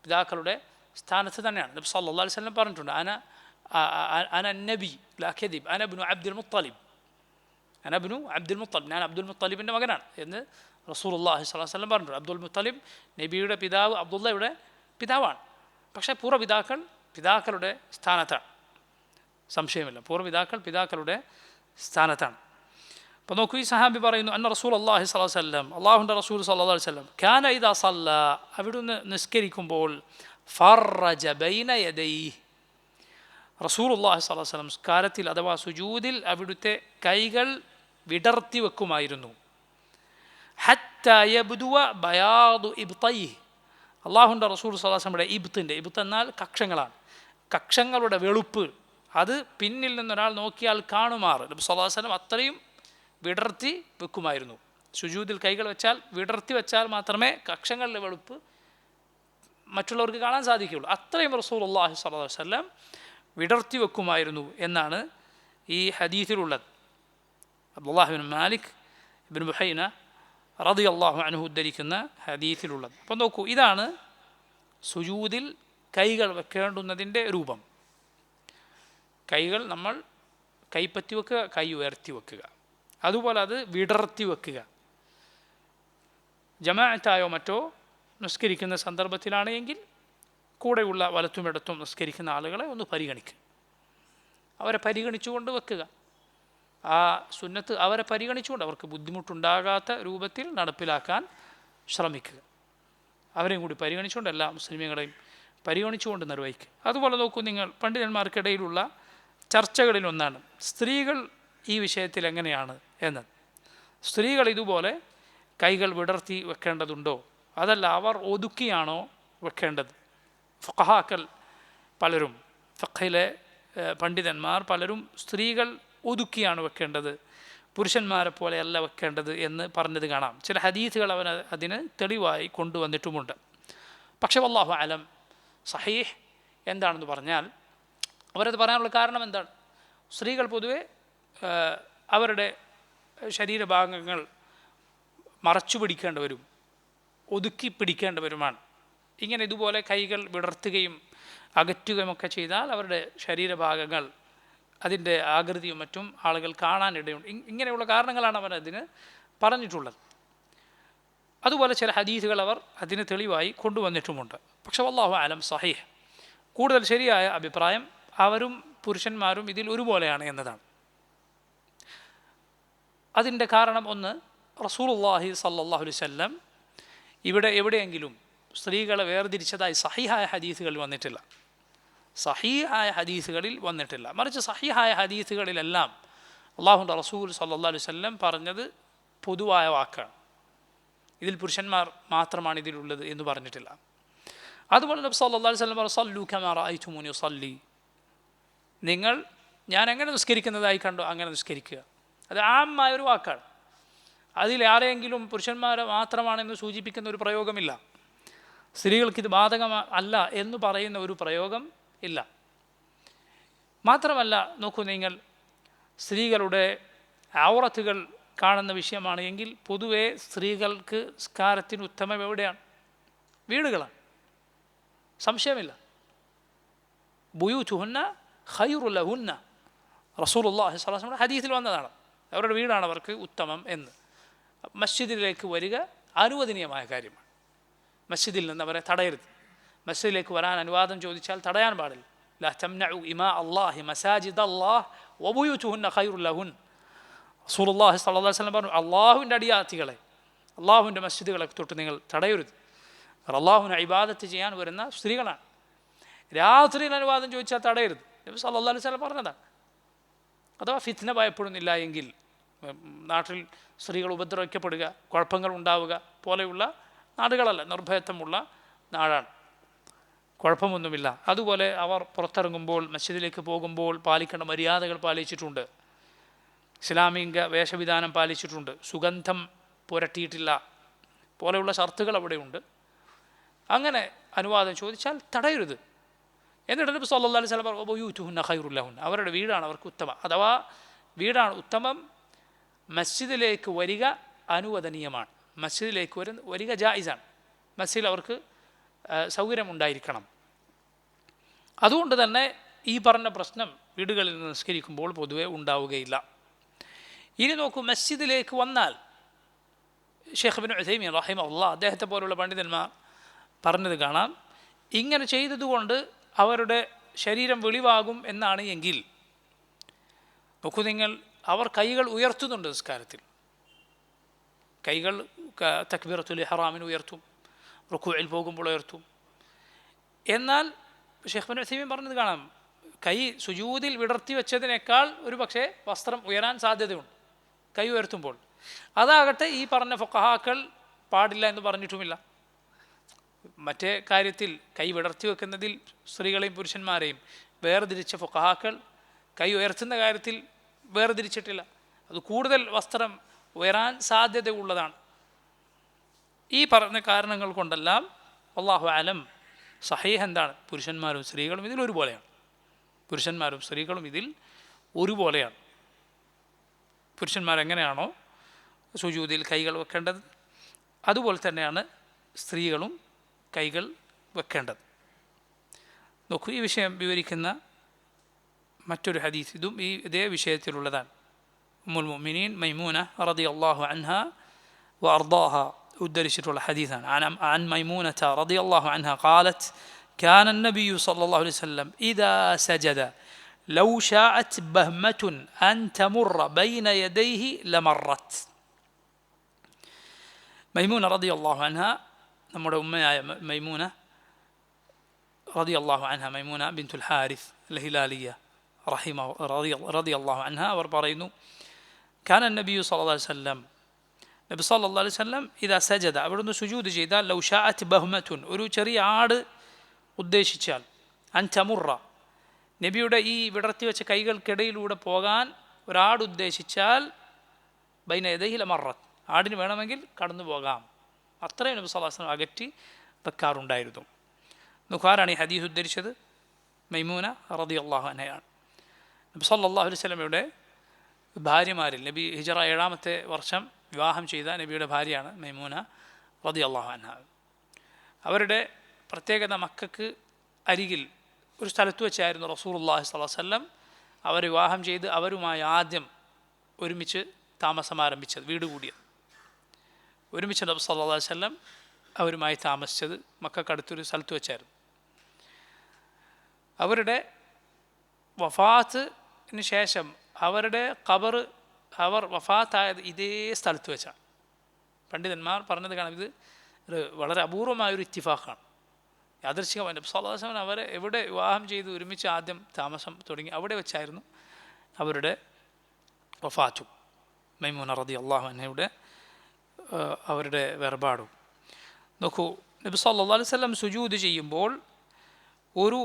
പിതാക്കളുടെ സ്ഥാനത്ത് തന്നെയാണ്. നബി സല്ലല്ലാഹു അലൈഹി വസല്ലം പറഞ്ഞിട്ടുണ്ട്, അന നബി ലാ കദിബ് അന ഇബ്നു അബ്ദുൽ മുത്തലിബ്, ഞാൻ അബ്ദുൽ മുത്തലിബിൻ്റെ മകനാണ് എന്ന് റസൂലുള്ളാഹി സ്വല്ലല്ലാഹു അലൈഹി വസല്ലം പറഞ്ഞിട്ടുണ്ട്. അബ്ദുൽ മുത്തലിബ് നബിയുടെ പിതാവ് അബ്ദുള്ളയുടെ പിതാവാണ്. പക്ഷേ പിതാക്കളുടെ സ്ഥാനത്താണ്, സംശയമില്ല. പിതാക്കളുടെ സ്ഥാനത്താണ്. അപ്പോൾ നോക്കൂ, ഈ സഹാബി പറയുന്നു, അന്ന റസൂലുള്ളാഹി സ്വല്ലല്ലാഹു അലൈഹി വസല്ലം, അല്ലാഹുവിൻ്റെ റസൂൽ സ്വല്ലല്ലാഹു അലൈഹി വസല്ലം കാന ഇദാ സല്ല, അവിടുന്ന് നിസ്കരിക്കുമ്പോൾ ഫറജ ബൈന യദൈഹി, റസൂലുള്ളാഹി സ്വല്ലല്ലാഹു അലൈഹി വസല്ലം നിസ്കാരത്തിൽ അഥവാ സുജൂദിൽ അവിടുത്തെ കൈകൾ വിടർത്തി വെക്കുമായിരുന്നു. ഹത്താ യബ്ദുവ ബയാദു ഇബ്തൈഹി, അള്ളാഹുവിൻ്റെ റസൂൽ സ്വല്ലല്ലാഹു അലൈഹി വസല്ലമയുടെ ഇബ്ത്ത് എന്നാൽ കക്ഷങ്ങളാണ്, കക്ഷങ്ങളുടെ വെളുപ്പ് അത് പിന്നിൽ നിന്നൊരാൾ നോക്കിയാൽ കാണുമാറ് നബി സ്വല്ലല്ലാഹു അലൈഹി വസല്ലം അത്രയും വിടർത്തി വെക്കുമായിരുന്നു. സുജൂദിൽ കൈകൾ വെച്ചാൽ, വിടർത്തി വെച്ചാൽ മാത്രമേ കക്ഷങ്ങളിലെ വെളുപ്പ് മറ്റുള്ളവർക്ക് കാണാൻ സാധിക്കുകയുള്ളൂ. അത്രയും റസൂലുള്ളാഹി സ്വല്ലല്ലാഹു അലൈഹി വസല്ലം വിടർത്തി വെക്കുമായിരുന്നു എന്നാണ് ഈ ഹദീസിലുള്ളത്. അബ്ദുല്ലാഹ് ഇബ്നു മാലിക് ഇബ്നു ബുഹൈന റളിയല്ലാഹു അൻഹു ഉദ്ധരിക്കുന്ന ഹദീസിലുള്ളത്. അപ്പോൾ നോക്കൂ, ഇതാണ് സുജൂദിൽ കൈകൾ വെക്കേണ്ടുന്നതിൻ്റെ രൂപം. കൈകൾ നമ്മൾ കൈപ്പറ്റി വെക്കുക, കൈ ഉയർത്തി വെക്കുക, അതുപോലെ അത് വിടർത്തി വെക്കുക. ജമാഅത്തായോ മറ്റോ നിസ്കരിക്കുന്ന സന്ദർഭത്തിലാണ് എങ്കിൽ കൂടെയുള്ള വലത്തുമിടത്തും നിസ്കരിക്കുന്ന ആളുകളെ ഒന്ന് പരിഗണിക്കുക, അവരെ പരിഗണിച്ചുകൊണ്ട് വെക്കുക. ആ സുന്നത്ത് അവരെ പരിഗണിച്ചുകൊണ്ട് അവർക്ക് ബുദ്ധിമുട്ടുണ്ടാകാത്ത രൂപത്തിൽ നടപ്പിലാക്കാൻ ശ്രമിക്കുക. അവരെയും കൂടി പരിഗണിച്ചുകൊണ്ട് എല്ലാ മുസ്ലിമീങ്ങളെയും പരിഗണിച്ചുകൊണ്ട് നിർവഹിക്കുക. അതുപോലെ നോക്കൂ നിങ്ങൾ, പണ്ഡിതന്മാർക്കിടയിലുള്ള ചർച്ചകളിലൊന്നാണ് സ്ത്രീകൾ ഈ വിഷയത്തിൽ എങ്ങനെയാണ് എന്നത്. സ്ത്രീകൾ ഇതുപോലെ കൈകൾ വിടർത്തി വെക്കേണ്ടതുണ്ടോ, അതല്ല അവർ ഒതുക്കിയാണോ വെക്കേണ്ടത്? ഫഖഹാക്കൾ പലരും, ഫഖഹിലെ പണ്ഡിതന്മാർ പലരും സ്ത്രീകൾ ഒതുക്കിയാണ് വെക്കേണ്ടത്, പുരുഷന്മാരെ പോലെയല്ല വെക്കേണ്ടത് എന്ന് പറഞ്ഞത് കാണാം. ചില ഹദീസുകൾ അതിന് തെളിവായി കൊണ്ടുവന്നിട്ടുമുണ്ട്. പക്ഷെ വല്ലാഹു അലം സഹീഹ് എന്താണെന്ന് പറഞ്ഞാൽ, അവരത് പറയാനുള്ള കാരണം എന്താണ്? സ്ത്രീകൾ പൊതുവെ അവരുടെ ശരീരഭാഗങ്ങൾ മറച്ചു പിടിക്കേണ്ടവരും ഒതുക്കി പിടിക്കേണ്ടവരുമാണ്. ഇങ്ങനെ ഇതുപോലെ കൈകൾ വിടർത്തുകയും അകറ്റുകയുമൊക്കെ ചെയ്താൽ അവരുടെ ശരീരഭാഗങ്ങൾ അതിൻ്റെ ആകൃതിയും മറ്റും ആളുകൾ കാണാനിടയുണ്ട്. ഇങ്ങനെയുള്ള കാരണങ്ങളാണ് അവർ അതിന് പറഞ്ഞിട്ടുള്ളത്. അതുപോലെ ചില ഹദീസുകൾ അവർ അതിന് തെളിവായി കൊണ്ടുവന്നിട്ടുമുണ്ട്. പക്ഷെ വല്ലാഹു അലം സഹീഹ്, കൂടുതൽ ശരിയായ അഭിപ്രായം അവരും പുരുഷന്മാരും ഇതിൽ ഒരുപോലെയാണ് എന്നതാണ്. അതിൻ്റെ കാരണം ഒന്ന്, റസൂലുള്ളാഹി സ്വല്ലല്ലാഹു അലൈഹി വസല്ലം ഇവിടെ എവിടെയെങ്കിലും സ്ത്രീകളെ വേർതിരിച്ചതായി സഹീഹായ ഹദീസുകളിൽ വന്നിട്ടില്ല. മറിച്ച് സഹീഹായ ഹദീസുകളിലെല്ലാം അല്ലാഹുവിൻ്റെ റസൂൽ സ്വല്ലല്ലാഹു അലൈഹി വസല്ലം പറഞ്ഞത് പൊതുവായ വാക്കാണ്. ഇതിൽ പുരുഷന്മാർ മാത്രമാണ് ഇതിലുള്ളത് എന്ന് പറഞ്ഞിട്ടില്ല. അതുപോലെ നബി സല്ലല്ലാഹു അലൈഹി വസല്ലം സല്ലു കമാ റഅയ്തുമൂനി ഉസല്ലി, ഞാൻ എങ്ങനെ നിസ്കരിക്കുന്നതായി കണ്ടോ അങ്ങനെ നിസ്കരിക്കുക. അത് ആമായൊരു വാക്കാണ്. അതിൽ ആരെങ്കിലും പുരുഷന്മാരെ മാത്രമാണെന്ന് സൂചിപ്പിക്കുന്ന ഒരു പ്രയോഗമില്ല. സ്ത്രീകൾക്കിത് ബാധകമല്ല എന്ന് പറയുന്ന ഒരു പ്രയോഗം ഇല്ല. മാത്രമല്ല, നോക്കൂ നിങ്ങൾ, സ്ത്രീകളുടെ ഔറത്തുകൾ കാണുന്ന വിഷയമാണ് എങ്കിൽ പൊതുവെ സ്ത്രീകൾക്ക് നിസ്കാരത്തിന് ഉത്തമം എവിടെയാണ്? വീടുകളാണ്, സംശയമില്ല. ബുയൂതുഹുന്ന ഖൈറുൽ ലഹുന്ന, റസൂലുള്ളാഹി സ്വല്ലല്ലാഹു അലൈഹി വസല്ലം ഹദീസിൽ വന്നതാണ്. അവരുടെ വീടാണ് അവർക്ക് ഉത്തമം എന്ന്. മസ്ജിദിലേക്ക് വരിക അനുവദനീയമായ കാര്യമാണ്. മസ്ജിദിൽ നിന്ന് അവരെ തടയരുത്. മസ്ജിദിലേക്ക് വരാൻ അനുവാദം ചോദിച്ചാൽ തടയാൻ പാടില്ല. ലാ തംനഉ ഇമാ അല്ലാഹി മസാജിദ അല്ലാഹ് വബുയൂതുഹുന്ന ഖൈറുൽ ലഹുൻ. റസൂലുള്ളാഹി സ്വല്ലല്ലാഹു അലൈഹി വസല്ലം പറഞ്ഞു, അള്ളാഹുവിൻ്റെ അടിയാത്തികളെ, അള്ളാഹുവിൻ്റെ മസ്ജിദുകളെ തൊട്ട് നിങ്ങൾ തടയരുത്. അള്ളാഹുവിനെ ഇബാദത്ത് ചെയ്യാൻ വരുന്ന സ്ത്രീകളാണ്. രാത്രിയിൽ അനുവാദം ചോദിച്ചാൽ തടയരുത്. നബി സല്ലല്ലാഹു അലൈഹി വസല്ലം പറഞ്ഞതാണ്. അഥവാ ഫിത്ന ഭയപ്പെടുന്നില്ല എങ്കിൽ, നാട്ടിൽ സ്ത്രീകൾ ഉപദ്രവിക്കപ്പെടുക, കുഴപ്പങ്ങൾ ഉണ്ടാവുക പോലെയുള്ള നാടുകളല്ല, നിർഭയത്വമുള്ള നാടാണ്, കുഴപ്പമൊന്നുമില്ല. അതുപോലെ അവർ പുറത്തിറങ്ങുമ്പോൾ, മസ്ജിദിലേക്ക് പോകുമ്പോൾ പാലിക്കേണ്ട മര്യാദകൾ പാലിച്ചിട്ടുണ്ട്. ഇസ്ലാമിക വേഷവിധാനം പാലിച്ചിട്ടുണ്ട്. സുഗന്ധം പുരട്ടിയിട്ടില്ല പോലെയുള്ള ഷർത്തുകൾ അവിടെയുണ്ട്. അങ്ങനെ അനുവാദം ചോദിച്ചാൽ തടയരുത്. എന്നിട്ട് നബി സല്ലല്ലാഹു അലൈഹി വസല്ലം വബുയൂതുഹുന്ന ഖൈറുൽ ലഹുൻ, അവരുടെ വീടാണ് അവർക്ക് ഉത്തമം. അഥവാ വീടാണ് ഉത്തമം. മസ്ജിദിലേക്ക് വരിക അനുവദനീയമാണ്. മസ്ജിദിലേക്ക് വരിക ജായിസാണ്. മസ്ജിദിൽ അവർക്ക് സൗകര്യമുണ്ടായിരിക്കണം. അതുകൊണ്ട് തന്നെ ഈ പറഞ്ഞ പ്രശ്നം വീടുകളിൽ നിന്ന് നിസ്കരിക്കുമ്പോൾ പൊതുവെ ഉണ്ടാവുകയില്ല. ഇനി നോക്കൂ, മസ്ജിദിലേക്ക് വന്നാൽ ഷെയ്ഖ് ഇബ്നു ഉസൈമീൻ റഹിമഹുല്ലാഹ്, അദ്ദേഹത്തെ പോലുള്ള പണ്ഡിതന്മാർ പറഞ്ഞത് കാണാം, ഇങ്ങനെ ചെയ്തതുകൊണ്ട് അവരുടെ ശരീരം വെളിവാകും എന്നാണ് എങ്കിൽ, നോക്കൂ നിങ്ങൾ, അവർ കൈകൾ ഉയർത്തുന്നുണ്ട് നിസ്കാരത്തിൽ. കൈകൾ തക്ബീറത്തുൽ ഇഹ്റാമിന് ഉയർത്തും, റുക്കൂഇൽ പോകുമ്പോൾ ഉയർത്തും. എന്നാൽ ഷെയ്ഖ് ഇബ്നു ഉസൈമീൻ പറഞ്ഞത് കാണാം, കൈ സുജൂദിൽ വിടർത്തി വെച്ചതിനേക്കാൾ ഒരു പക്ഷേ വസ്ത്രം ഉയരാൻ സാധ്യതയുണ്ട് കൈ ഉയർത്തുമ്പോൾ. അതാകട്ടെ ഈ പറഞ്ഞ ഫുഖഹാക്കൾ പാടില്ല എന്ന് പറഞ്ഞിട്ടുമില്ല. മറ്റേ കാര്യത്തിൽ കൈ വിടർത്തി വെക്കുന്നതിൽ സ്ത്രീകളെയും പുരുഷന്മാരെയും വേർതിരിച്ച ഫുഖഹാക്കൾ കൈ ഉയർത്തുന്ന കാര്യത്തിൽ വേർതിരിച്ചിട്ടില്ല. അത് കൂടുതൽ വസ്ത്രം ഉയരാൻ സാധ്യതയുള്ളതാണ്. ഈ പറഞ്ഞ കാരണങ്ങൾ കൊണ്ടെല്ലാം അല്ലാഹു അലം സഹീഹ് എന്താണ്? പുരുഷന്മാരും സ്ത്രീകളും ഇതിൽ ഒരുപോലെയാണ്. പുരുഷന്മാരും സ്ത്രീകളും ഇതിൽ ഒരുപോലെയാണ്. പുരുഷന്മാരെങ്ങനെയാണോ സുജൂദിൽ കൈകൾ വെക്കേണ്ടത്, അതുപോലെ തന്നെയാണ് സ്ത്രീകളും കൈകൾ വെക്കേണ്ടത്. നോക്കൂ, ഈ വിഷയം വിവരിക്കുന്ന മറ്റൊരു ഹദീസ് ഇതും ഇതേ വിഷയത്തിലുള്ളതാണ്. ഉമ്മുൽ മുഅ്മിനീൻ മൈമൂന റളിയല്ലാഹു അൻഹ വഅർദാഹ ഉദ്ധരിച്ചിട്ടുള്ള ഹദീസാണ്. അൻ മൈമൂനത റളിയല്ലാഹു അൻഹ ഖാലത് كان النبي صلى الله عليه وسلم إذا سجد لو شاءت بهمة أن تمر بين يديه لمرت. മൈമൂന റളിയല്ലാഹു അൻഹ, നമ്മുടെ ഉമ്മയായ മൈമൂന റളിയല്ലാഹു അൻഹ, മൈമൂന ബിൻതുൽ ഹാരിസ് അൽ ഹിലാലിയ റളിയല്ലാഹു അൻഹ, അവർ പറയുന്നു, കാന നബി സല്ലല്ലാഹു അലൈഹി വസല്ലം, നബി സല്ലല്ലാഹു അലൈഹി വസല്ലം ഇദാ സജദ, അവിടുന്ന് സുജൂദ് ചെയ്താൽ, ലൗ ഷാഅത് ബഹ്മത്തുൻ, ഒരു ചെറിയ ആട് ഉദ്ദേശിച്ചാൽ, അൻ തമുറ, നബിയുടെ ഈ വിടർത്തി വെച്ച കൈകൾക്കിടയിലൂടെ പോകാൻ ഒരാട് ഉദ്ദേശിച്ചാൽ, ബൈന യദൈഹി ലമറത്ത്, ആടിന് വേണമെങ്കിൽ കടന്നു പോകാം. അത്രയും നബി സല്ലല്ലാഹു അലൈഹി വസല്ലം അകറ്റി വെക്കാറുണ്ടായിരുന്നു. ആരാണ് ഈ ഹദീസ് ഉദ്ധരിച്ചത്? മൈമൂന റളിയല്ലാഹു അൻഹയാണ്. നബി സല്ലല്ലാഹു അലൈഹി വസല്ലമയുടെ ഭാര്യമാരിൽ നബി ഹിജറ 7-ാമത്തെ വർഷം വിവാഹം ചെയ്ത നബിയുടെ ഭാര്യയാണ് മൈമൂന റളിയല്ലാഹു അൻഹ. അവരുടെ പ്രത്യേകത, മക്കൾക്ക് അരികിൽ ഒരു സ്ഥലത്ത് വെച്ചായിരുന്നു റസൂലുള്ളാഹി സ്വല്ലല്ലാഹു അലൈഹി വസല്ലം അവരെ വിവാഹം ചെയ്ത് അവരുമായി ആദ്യം ഒരുമിച്ച് താമസം ആരംഭിച്ചത്, വീട് കൂടിയത്. ഒരുമിച്ച് നബി സല്ലല്ലാഹു അലൈഹി വസല്ലം അവരുമായി താമസിച്ചത് മക്കൾക്കടുത്തൊരു സ്ഥലത്ത് വെച്ചായിരുന്നു. അവരുടെ വഫാത്തിന് ശേഷം അവരുടെ ഖബർ, അവർ വഫാത്തായത് ഇതേ സ്ഥലത്ത് വെച്ചാണ്. പണ്ഡിതന്മാർ പറഞ്ഞത് കാണാം, ഇത് വളരെ അപൂർവമായൊരു ഇത്തിഫാഖാണ്, യാദൃശ്ചികമായി. നബി സല്ലല്ലാഹു അലൈഹി വസല്ലം അവരെ എവിടെ വിവാഹം ചെയ്ത് ഒരുമിച്ച് ആദ്യം താമസം തുടങ്ങി അവിടെ വെച്ചായിരുന്നു അവരുടെ വഫാത്തും, മൈമൂന റളിയല്ലാഹു അൻഹയുടെ അവരുടെ വേർപാടും. നോക്കൂ, നബി സല്ലല്ലാഹു അലൈഹി വസല്ലം സുജൂദ് ചെയ്യുമ്പോൾ ഒരു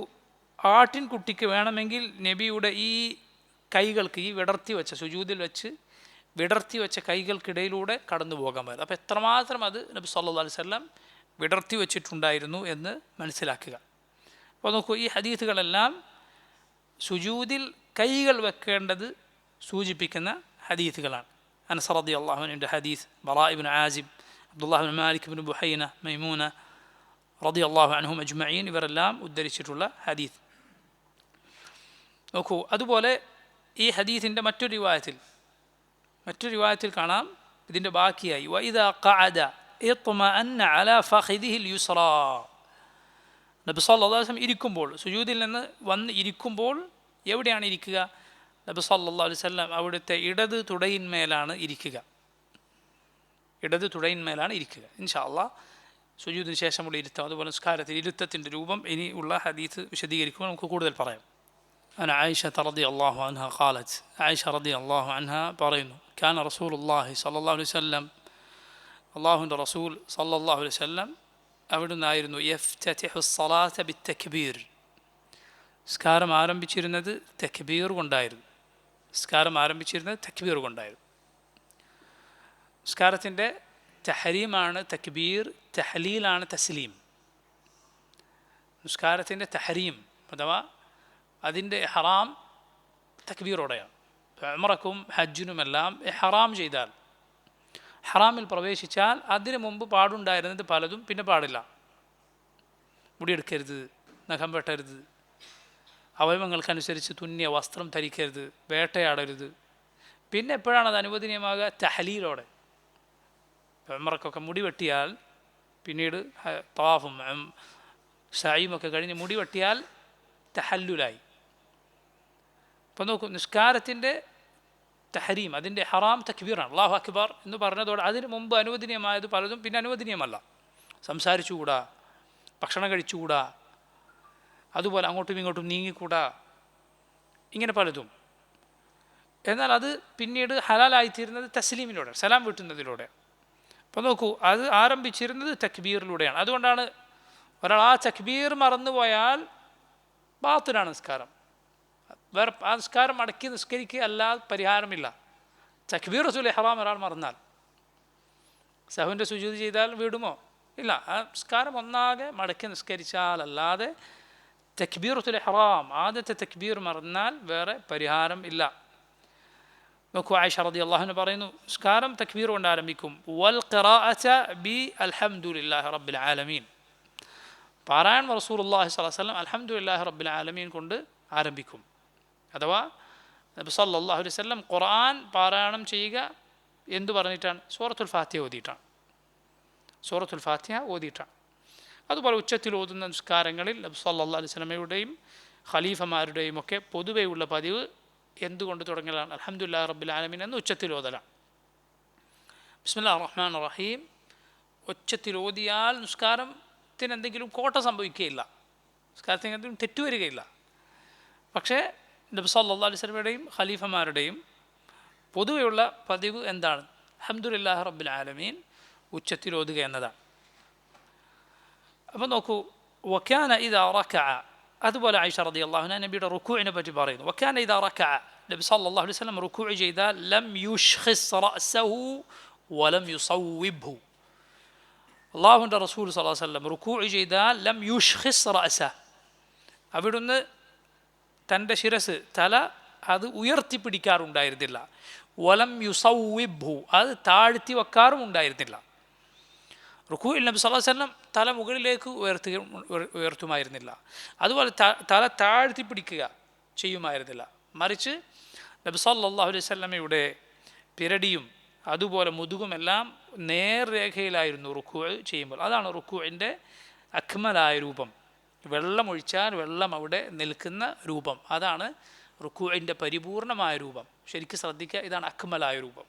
ആട്ടിൻകുട്ടിക്ക് വേണമെങ്കിൽ നബിയുടെ ഈ കൈകൾക്ക്, ഈ വിടർത്തി വെച്ച സുജൂദിൽ വെച്ച് വിടർത്തി വെച്ച കൈകൾക്കിടയിലൂടെ കടന്നു പോകാൻ പറ്റും. അപ്പോൾ എത്രമാത്രം അത് നബി സല്ലല്ലാഹു അലൈഹി വസല്ലം വിടർത്തി വെച്ചിട്ടുണ്ടായിരുന്നു എന്ന് മനസ്സിലാക്കുക. അപ്പോൾ നോക്കൂ, ഈ ഹദീസുകളെല്ലാം സുജൂദിൽ കൈകൾ വെക്കേണ്ടത് സൂചിപ്പിക്കുന്ന ഹദീസുകളാണ്. അനസ് റളിയല്ലാഹു അൻഹുവിൻ്റെ ഹദീസ്, ബറാ ഇബ്നു ആസിബ്, അബ്ദുല്ലാഹ് ഇബ്നു മാലിക് ഇബ്നു ബുഹൈന, മൈമൂന റളിയല്ലാഹു അൻഹും അജ്മഈൻ ഇവരെല്ലാം ഉദ്ധരിച്ചിട്ടുള്ള ഹദീസ്. നോക്കൂ, അതുപോലെ ഈ ഹദീസിൻ്റെ മറ്റൊരു റിവായത്തിൽ കാണാം, ഇതിൻ്റെ ബാക്കിയായി വഇദാ ഖഅദ ഇത്മഅന്ന അലാ ഫഖിദിഹിൽ യുസ്റാ. നബി സല്ലല്ലാഹു അലൈഹി വസല്ലം ഇരിക്കുമ്പോൾ, സുജൂദിൽ നിന്ന് വന്ന് ഇരിക്കുമ്പോൾ എവിടെയാണ് ഇരിക്കുക? നബി സല്ലല്ലാഹു അലൈഹി വസല്ലം അവിടുത്തെ ഇടത് തുടയിന്മേലാണ് ഇരിക്കുക. ഇൻഷാ അല്ലാഹ് സുജൂദിന് ശേഷമുള്ള ഇരുത്തം, അതുപോലെ നിസ്കാരത്തിൽ ഇരുത്തത്തിൻ്റെ രൂപം ഇനി ഉള്ള ഹദീസ് വിശദീകരിക്കുമ്പോൾ നമുക്ക് കൂടുതൽ പറയാം. أنا عائشة رضي الله عنها قالت, عائشة رضي الله عنها പറയുന്നു, كان رسول الله صلى الله عليه وسلم, അള്ളാഹുവിൻ്റെ റസൂൽ സല്ലല്ലാഹു അലൈഹി വസല്ലം അവിടുന്നായിരുന്നു യഫ്തതിഹു الصلاة بالتكبير, നിസ്കാരം ആരംഭിച്ചിരുന്നത് തക്ബീർ കൊണ്ടായിരുന്നു. നിസ്കാരത്തിൻ്റെ തഹരീമാണ് തക്ബീർ, തഹ്ലീലാണ് തസ്ലീം. നിസ്കാരത്തിൻ്റെ തഹരീം അഥവാ അതിൻ്റെ ഹറാം തക്ബീറോടെയാണ്. ഉംറക്കും ഹജ്ജിനുമെല്ലാം ഹറാം ചെയ്താൽ, ഹറാമിൽ പ്രവേശിച്ചാൽ അതിനു മുമ്പ് പാടുണ്ടായിരുന്നത് പലതും പിന്നെ പാടില്ല. മുടിയെടുക്കരുത്, നഖം വെട്ടരുത്, അവയവങ്ങൾക്കനുസരിച്ച് തുന്നിയ വസ്ത്രം ധരിക്കരുത്, വേട്ടയാടരുത്. പിന്നെ എപ്പോഴാണ് അത് അനുവദനീയമാകുക? തഹ്ലീലോടെ. ഉംറക്കൊക്കെ മുടി വെട്ടിയാൽ, പിന്നീട് തവാഫും സഈമൊക്കെ കഴിഞ്ഞ് മുടി വെട്ടിയാൽ തഹല്ലുലായി. അപ്പോൾ നോക്കൂ, നിസ്കാരത്തിൻ്റെ തഹരീം, അതിൻ്റെ ഹറാം തക്ബീറാണ്. അല്ലാഹു അക്ബർ എന്ന് പറഞ്ഞതോടെ അതിന് മുമ്പ് അനുവദനീയമായത് പലതും പിന്നെ അനുവദനീയമല്ല. സംസാരിച്ചുകൂടാ, ഭക്ഷണം കഴിച്ചുകൂടാ, അതുപോലെ അങ്ങോട്ടും ഇങ്ങോട്ടും നീങ്ങിക്കൂടാ, ഇങ്ങനെ പലതും. എന്നാൽ അത് പിന്നീട് ഹലാലായിത്തീരുന്നത് തസ്ലീമിലൂടെ, സലാം വീട്ടുന്നതിലൂടെ. അപ്പോൾ നോക്കൂ, അത് ആരംഭിച്ചിരുന്നത് തക്ബീറിലൂടെയാണ്. അതുകൊണ്ടാണ് ഒരാൾ ആ തക്ബീർ മറന്നുപോയാൽ ബാത്തിലാണ് നിസ്കാരം. വേറെ ആ നിസ്കാരം അടക്കി നിസ്കരിക്കുക അല്ലാതെ പരിഹാരമില്ല. തക്ബീറത്തുൽ ഇഹ്റാം ഒരാൾ മറന്നാൽ, സഹുവിൻ്റെ സുജൂദ് ചെയ്താൽ വീടുമോ? ഇല്ല. ആ നിസ്കാരം ഒന്നാകെ മടക്കി നിസ്കരിച്ചാൽ അല്ലാതെ തക്ബീറത്തുൽ ഇഹ്റാം, ആദ്യത്തെ തക്ബീർ മറന്നാൽ വേറെ പരിഹാരം ഇല്ല. നോക്കൂ, ആയിഷ റളിയല്ലാഹു അൻഹ പറയുന്നു, നിസ്കാരം തക്ബീർ കൊണ്ട് ആരംഭിക്കും. വൽ ഖിറാഅത ബി അൽഹംദുലില്ലാഹി റബ്ബിൽ ആലമീൻ, പാരായണം റസൂലുള്ളാഹി സ്വല്ലല്ലാഹു അലൈഹി വസല്ലം അൽഹംദുലില്ലാഹി റബ്ബിൽ ആലമീൻ കൊണ്ട് ആരംഭിക്കും. അഥവാ നബി സല്ലല്ലാഹു അലൈഹി വസല്ലം ഖുർആൻ പാരായണം ചെയ്യുക എന്തു പറഞ്ഞിട്ടാണ്? സൂറത്തുൽ ഫാത്തിഹ ഓതിയിട്ടാണ്. അതുപോലെ ഉച്ചത്തിൽ ഓതുന്ന നിസ്കാരങ്ങളിൽ നബി സല്ലല്ലാഹു അലൈഹി വസല്ലമയുടെയും ഖലീഫമാരുടെയും ഒക്കെ പൊതുവെയുള്ള പതിവ് എന്തുകൊണ്ട് തുടങ്ങലാണ്? അൽഹംദുലില്ലാഹി റബ്ബിൽ ആലമീൻ എന്ന് ഉച്ചത്തിൽ ഓതലാണ്. ബിസ്മില്ലാഹിർ റഹ്മാനിർ റഹീം ഉച്ചത്തിൽ ഓതിയാൽ നിസ്കാരത്തിന് എന്തെങ്കിലും കോട്ട സംഭവിക്കുകയില്ല, നിസ്കാരത്തിന് എന്തെങ്കിലും തെറ്റുവരികയില്ല. പക്ഷേ നബി സല്ലല്ലാഹു അലൈഹി വസല്ലമയുടെയും ഖലീഫമാരുടെയും പൊതുവെയുള്ള പതിവ് എന്താണ്? അൽഹംദുലില്ലാഹി റബ്ബിൽ ആലമീൻ ഉച്ചത്തിൽ ഓതുക എന്നതാണ്. അപ്പോൾ നോക്കൂ, വകാന ഇദാ റകഅ, അതുപോലെ ആയിഷ റളിയല്ലാഹു അൻഹ നബിയുടെ റുകൂഇനെ പറ്റി പറയുന്നു. വകാന ഇദാ റകഅ, നബി സല്ലല്ലാഹു അലൈഹി വസല്ലം റുകൂഉ ചെയ്താൽ ലം യുഷ്ഖിസ് റഅസഹു വലം യുസവ്വിബ്ഹു. അല്ലാഹുവിൻ്റെ റസൂൽ സല്ലല്ലാഹു അലൈഹി വസല്ലം റുകൂഉ ചെയ്താൽ ലം യുഷ്ഖിസ് റഅസഹു, അവിടുന്ന് തൻ്റെ ശിരസ്, തല അത് ഉയർത്തിപ്പിടിക്കാറുണ്ടായിരുന്നില്ല. വലം യുസവ്വിബ്ഹു, അത് താഴ്ത്തി വെക്കാറും ഉണ്ടായിരുന്നില്ല. റുകൂഇൽ നബി സല്ലല്ലാഹു അലൈഹി വസല്ലം തല മുകളിലേക്ക് ഉയർത്തുമായിരുന്നില്ല, അതുപോലെ തല താഴ്ത്തി പിടിക്കുക ചെയ്യുമായിരുന്നില്ല. മറിച്ച് നബി സല്ലല്ലാഹു അലൈഹി വസല്ലമയുടെ പിരടിയും അതുപോലെ മുതുകുമെല്ലാം നേർരേഖയിലായിരുന്നു റുക്കൂ ചെയ്യുമ്പോൾ. അതാണ് റുക്കൂഇൻ്റെ അക്മലായ രൂപം. വെള്ളമൊഴിച്ചാൽ വെള്ളം അവിടെ നിൽക്കുന്ന രൂപം, അതാണ് റുക്കൂഇൻ്റെ പരിപൂർണമായ രൂപം. ശരിക്കും ശ്രദ്ധിക്കുക, ഇതാണ് അക്മലായ രൂപം.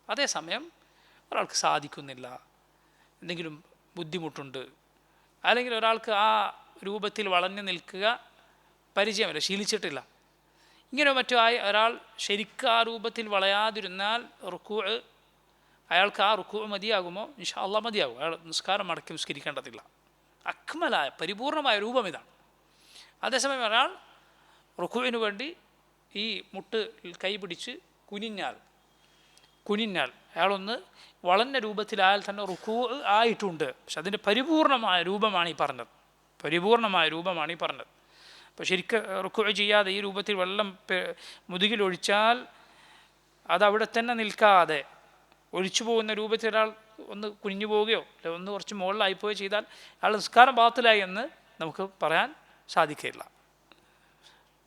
അതേസമയം ഒരാൾക്ക് സാധിക്കുന്നില്ല, എന്തെങ്കിലും ബുദ്ധിമുട്ടുണ്ട്, അല്ലെങ്കിൽ ഒരാൾക്ക് ആ രൂപത്തിൽ വളഞ്ഞു നിൽക്കുക പരിചയമില്ല, ശീലിച്ചിട്ടില്ല, ഇങ്ങനെ മറ്റോ ആയി ഒരാൾ ശരിക്കും ആ രൂപത്തിൽ വളയാതിരുന്നാൽ റുക്കൂഅ് അയാൾക്ക് ആ റുക്കൂഅ് മതിയാകുമോ? ഇൻഷാ അല്ലാഹ് മതിയാകും. അയാൾ നിസ്കാരം മടക്കി നിസ്കരിക്കേണ്ടതില്ല. അക്മലായ പരിപൂർണമായ രൂപം ഇതാണ്. അതേസമയം ഒരാൾ റുക്കുവിന് വേണ്ടി ഈ മുട്ട് കൈ പിടിച്ച് കുനിഞ്ഞാൽ അയാളൊന്ന് വളഞ്ഞ രൂപത്തിലായാൽ തന്നെ റുക്കൂ ആയിട്ടുണ്ട്. പക്ഷെ അതിൻ്റെ പരിപൂർണമായ രൂപമാണ് ഈ പറഞ്ഞത്. അപ്പോൾ ശരിക്കും റുക്കൂ ചെയ്യാതെ ഈ രൂപത്തിൽ വെള്ളം മുതുകിലൊഴിച്ചാൽ അതവിടെ തന്നെ നിൽക്കാതെ ഒഴിച്ചു പോകുന്ന രൂപത്തിൽ ഒരാൾ ഒന്ന് കുനിഞ്ഞു പോവുകയോ അല്ലെങ്കിൽ ഒന്ന് കുറച്ച് മുകളിലായിപ്പോയോ ചെയ്താൽ അയാൾ നിസ്കാരം ബാത്തിലായി എന്ന് നമുക്ക് പറയാൻ സാധിക്കില്ല.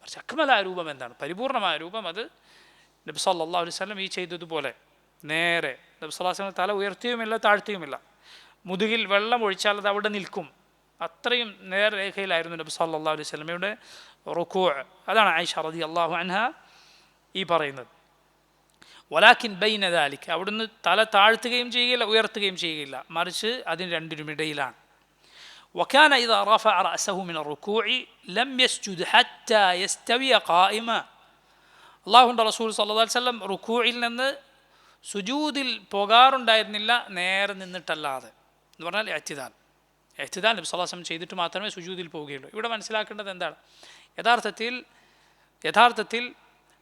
പക്ഷെ അക്മലായ രൂപം എന്താണ്? പരിപൂർണമായ രൂപം അത് നബി സല്ലല്ലാഹു അലൈഹി വസല്ലം ഈ ചെയ്തതുപോലെ നേരെ നബി സല്ലല്ലാഹു അലൈഹി വസല്ലം തല ഉയർത്തിയുമില്ല താഴ്ത്തിയുമില്ല. മുതുകിൽ വെള്ളം ഒഴിച്ചാൽ അത് അവിടെ നിൽക്കും. അത്രയും നേർരേഖയിലായിരുന്നു നബി സല്ലല്ലാഹു അലൈഹി വസല്ലമയുടെ റുക്കൂ. അതാണ് ആയിഷ റളിയല്ലാഹു അൻഹ ഈ പറയുന്നത്. വലാകിൻ ബൈന ദാലിക, അവിടുന്ന് തല താഴ്ത്തുകയും ചെയ്യുകയില്ല ഉയർത്തുകയും ചെയ്യുകയില്ല, മറിച്ച് അതിന് രണ്ടിനുമിടയിലാണ്. وكان إذا رفع رأسه من الركوع لم يسجد حتى يستوي قائما. അള്ളാഹുവിൻ്റെ റസൂൽ സല്ലല്ലാഹു അലൈഹി വസല്ലം റുക്കൂഇൽ നിന്ന് സുജൂദിൽ പോകാറുണ്ടായിരുന്നില്ല നേരെ നിന്നിട്ടല്ലാതെ. എന്ന് പറഞ്ഞാൽ ഇഅ്തിദാൽ നബി സല്ലല്ലാഹു അലൈഹി വസല്ലം ചെയ്തിട്ട് മാത്രമേ സുജൂദിൽ പോവുകയുള്ളൂ. ഇവിടെ മനസ്സിലാക്കേണ്ടത് എന്താണ്? യഥാർത്ഥത്തിൽ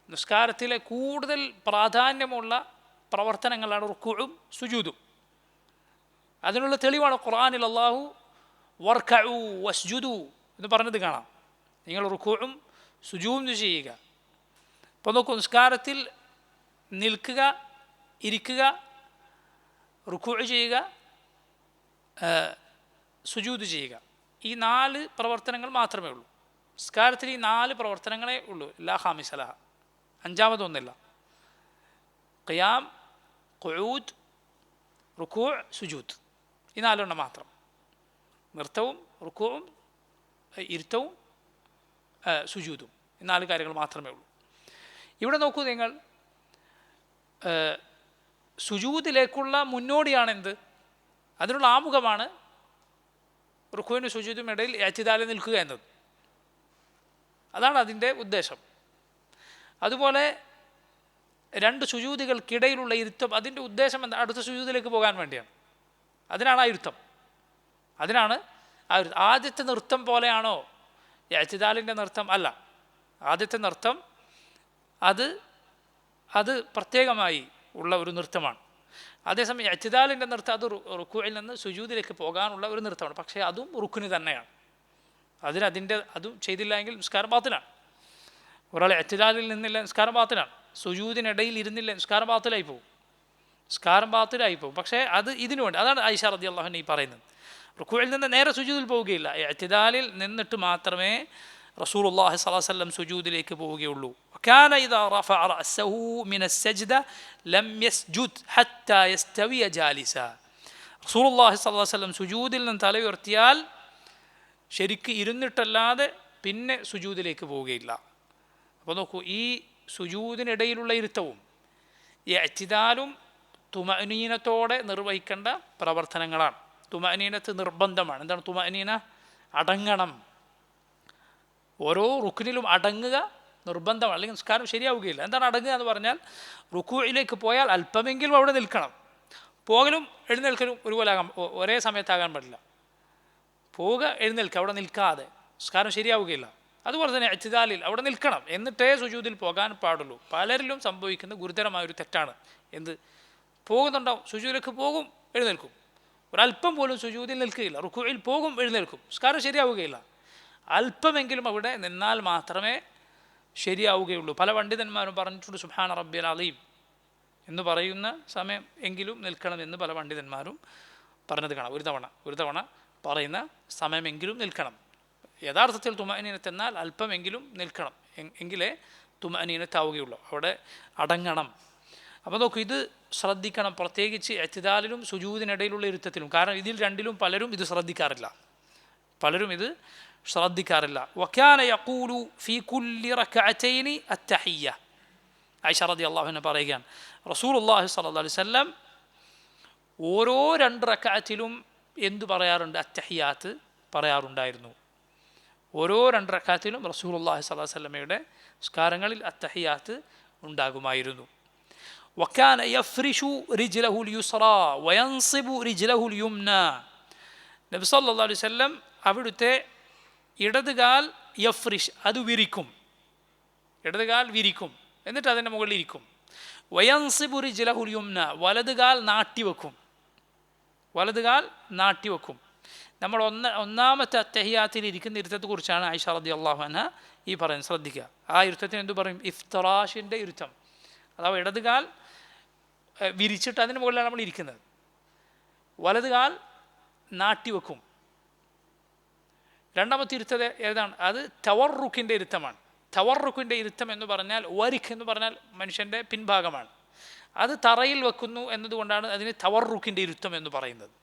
നിസ്കാരത്തിലെ കൂടുതൽ പ്രാധാന്യമുള്ള പ്രവർത്തനങ്ങളാണ് റുക്കൂഉം സുജൂദും. അതിനുള്ള തെളിവാണ് ഖുർആനിൽ അല്ലാഹു വർക്കഉ വസ്ജുദു എന്ന് പറഞ്ഞത് കാണാം. നിങ്ങൾ റുക്കൂഉം സുജൂദും ചെയ്യുക. അപ്പോൾ നോക്കൂ, നിസ്കാരത്തിൽ നിൽക്കുക, ഇരിക്കുക, റുക്കൂഉ ചെയ്യുക, സുജൂദ് ചെയ്യുക, ഈ 4 പ്രവർത്തനങ്ങൾ മാത്രമേ ഉള്ളൂ. നിസ്കാരത്തിൽ ഈ 4 പ്രവർത്തനങ്ങളേ ഉള്ളൂ. ലാ ഖാമിസലഹ, അഞ്ചാമതൊന്നില്ല. ഖിയാം, ഖുഊദ്, റുക്കൂഅ്, സുജൂദ്, ഈ 4 മാത്രം. നൃത്തവും റുക്കൂഉം ഇരുത്തവും സുജൂദും, ഈ 4 കാര്യങ്ങൾ മാത്രമേ ഉള്ളൂ. ഇവിടെ നോക്കൂ നിങ്ങൾ, സുജൂദിലേക്കുള്ള മുന്നോടിയാണെന്ത്? അതിനുള്ള ആമുഖമാണ് റുക്കൂഇനും സുജൂദിനും ഇടയിൽ ഇഅ്തിദാലിൽ നിൽക്കുക എന്നത്. അതാണ് അതിൻ്റെ ഉദ്ദേശം. അതുപോലെ 2 സുജൂദുകൾക്കിടയിലുള്ള ഇരുത്തം, അതിൻ്റെ ഉദ്ദേശം എന്താ? അടുത്ത സുജൂദിലേക്ക് പോകാൻ വേണ്ടിയാണ്. അതിനാണ് ആ ഇരുത്തം. ആദ്യത്തെ നൃത്തം പോലെയാണോ ഇഅ്തിദാലിൻ്റെ നൃത്തം? അല്ല. ആദ്യത്തെ നൃത്തം അത് പ്രത്യേകമായി ഉള്ള ഒരു നൃത്തമാണ്. അതേസമയം ഇഅ്തിദാലിൻ്റെ നൃത്തം അത് റുക്കൂഇൽ നിന്ന് സുജൂദിലേക്ക് പോകാനുള്ള ഒരു നൃത്തമാണ്. പക്ഷേ അതും റുക്ന് തന്നെയാണ്. അതും ചെയ്തില്ല എങ്കിൽ നിസ്കാരം ബാത്തിലാണ്. ഒരാൾ ഇഅ്തിദാലിൽ നിന്നില്ല, നിസ്കാരം ബാത്തിലാണ്. സുജൂദിനിടയിൽ ഇരുന്നില്ല, നിസ്കാരം ബാത്തിലായി പോകും. പക്ഷേ അത് ഇതിനു വേണ്ടി, അതാണ് ആയിഷ റളിയല്ലാഹു അൻഹ ഈ പറയുന്നത്. റുക്കൂഇൽ നിന്ന് നേരെ സുജൂദിൽ പോവുകയില്ല, ഇഅ്തിദാലിൽ നിന്നിട്ട് മാത്രമേ റസൂലുള്ളാഹി സ്വല്ലല്ലാഹു അലൈഹി വസല്ലം സുജൂദിലേക്ക് പോവുകയുള്ളൂ. وكان إذا رفع رأسه من السجدة لم يسجد حتى يستوي جالسا. റസൂലുള്ളാഹി സ്വല്ലല്ലാഹു അലൈഹി വസല്ലം സുജൂദിൽ നിന്ന് തല ഉയർത്തിയാൽ ശരിക്ക് ഇരുന്നിട്ടല്ലാതെ പിന്നെ സുജൂദിലേക്ക് പോവുകയില്ല. അപ്പോൾ നോക്കൂ, ഈ സുജൂദിനിടയിലുള്ള ഇരുത്തവും ഇഅ്തിദാലും തുമഅനീനത്തോടെ നിർവഹിക്കേണ്ട പ്രവർത്തനങ്ങളാണ്. തുമഅനീനത്ത് നിർബന്ധമാണ്. എന്താണ് തുമഅനീന? അടങ്ങണം. ഓരോ റുക്നിലും അടങ്ങുക നിർബന്ധമാണ്, അല്ലെങ്കിൽ നിസ്കാരം ശരിയാവുകയില്ല. എന്താണ് അടങ്ങുക എന്ന് പറഞ്ഞാൽ, റുക്കൂഇലേക്ക് പോയാൽ അല്പമെങ്കിലും അവിടെ നിൽക്കണം. പോകലും എഴുന്നേൽക്കലും ഒരേ സമയത്താകാൻ പാടില്ല. പോവുക, എഴുന്നേൽക്കുക, അവിടെ നിൽക്കാതെ നിസ്കാരം ശരിയാവുകയില്ല. അതുപോലെ തന്നെ ഇഅ്തിദാലിൽ അവിടെ നിൽക്കണം, എന്നിട്ടേ സുജൂദിൽ പോകാൻ പാടുള്ളൂ. പലരിലും സംഭവിക്കുന്ന ഗുരുതരമായൊരു തെറ്റാണ്. പോകുന്നുണ്ടാവും, സുജൂദിലേക്ക് പോകും, എഴുന്നേൽക്കും, ഒരല്പം പോലും സുജൂദിൽ നിൽക്കുകയില്ല. റുക്കൂഇൽ പോകും, എഴുന്നേൽക്കും, നിസ്കാരം ശരിയാവുകയില്ല. അല്പമെങ്കിലും അവിടെ നിന്നാൽ മാത്രമേ ശരിയാവുകയുള്ളൂ. പല പണ്ഡിതന്മാരും പറഞ്ഞിട്ടുണ്ട് സുബ്ഹാന റബ്ബിയൽ അലീം എന്ന് പറയുന്ന സമയം എങ്കിലും നിൽക്കണം എന്ന് പല പണ്ഡിതന്മാരും പറഞ്ഞത് കാണാം. ഒരു തവണ പറയുന്ന സമയമെങ്കിലും നിൽക്കണം. യഥാർത്ഥത്തിൽ തുമഅനീനത്ത് എന്നാൽ അല്പമെങ്കിലും നിൽക്കണം, എങ്കിലേ തുമഅനീനത്താവുകയുള്ളൂ, അവിടെ അടങ്ങണം. അപ്പോൾ നോക്കൂ, ഇത് ശ്രദ്ധിക്കണം, പ്രത്യേകിച്ച് ഇഅ്തിദാലിലും സുജൂദിനിടയിലുള്ള ഇരുത്തത്തിലും. കാരണം ഇതിൽ രണ്ടിലും പലരും ഇത് ശ്രദ്ധിക്കാറില്ല. വകാന യഖൂലു ഫീ കുല്ലി റക്അതൈനി അത്തഹിയ്യ. ആയിഷ റളിയല്ലാഹു അൻഹ പറയുകയാണ്, റസൂലുള്ളാഹി സ്വല്ലല്ലാഹു അലൈഹി വസല്ലം ഓരോ 2 റക്അത്തിലും എന്തു പറയാറുണ്ട്? അത്തഹിയ്യാത്ത് പറയാറുണ്ടായിരുന്നു. ഓരോ 2 റക്അത്തിലും റസൂലുള്ളാഹി സ്വല്ലല്ലാഹു അലൈഹി വസല്ലമയുടെ നിസ്കാരങ്ങളിൽ അത്തഹിയ്യാത്ത് ഉണ്ടാകുമായിരുന്നു. വകാന യഫ്രിഷു റിജ്ലഹുൽ യുസ്റാ വയൻസിബു റിജ്ലഹുൽ യുംനാ. നബി സല്ലല്ലാഹു അലൈഹി വസല്ലം അവിടുത്തെ ഇടതുകാൽ യഫ്രിഷ്, അത് വിരിക്കും, ഇടതുകാൽ വിരിക്കും, എന്നിട്ട് അതിൻ്റെ മുകളിൽ ഇരിക്കും. വയൻസിബു റിജ്ലഹുൽ യുംന, വലതുകാൽ നാട്ടിവെക്കും, വലതുകാൽ നാട്ടിവെക്കും. നമ്മൾ ഒന്നാമത്തെ അത്തഹിയാത്തിൽ ഇരിക്കുന്ന ഇരുത്തത്തെക്കുറിച്ചാണ് ആയിഷ റളിയല്ലാഹു അൻഹ ഈ പറയുന്നത്. ശ്രദ്ധിക്കുക, ആ ഇരുത്തത്തിന് എന്തു പറയും? ഇഫ്തിറാഷിൻ്റെ ഇരുത്തം. അഥവാ ഇടതുകാൽ വിരിച്ചിട്ട് അതിന് മുകളിലാണ് നമ്മൾ ഇരിക്കുന്നത്, വലതുകാൽ നാട്ടിവെക്കും. രണ്ടാമത്തെ ഇരുത്തത് ഏതാണ്? അത് തവർറുക്കിൻ്റെ ഇരുത്തമാണ്. തവർറുക്കിൻ്റെ ഇരുത്തം എന്ന് പറഞ്ഞാൽ, വരിഖ് എന്ന് പറഞ്ഞാൽ മനുഷ്യൻ്റെ പിൻഭാഗമാണ്. അത് തറയിൽ വെക്കുന്നു എന്നതുകൊണ്ടാണ് അതിന് തവർറുക്കിൻ്റെ ഇരുത്തം എന്ന് പറയുന്നത്.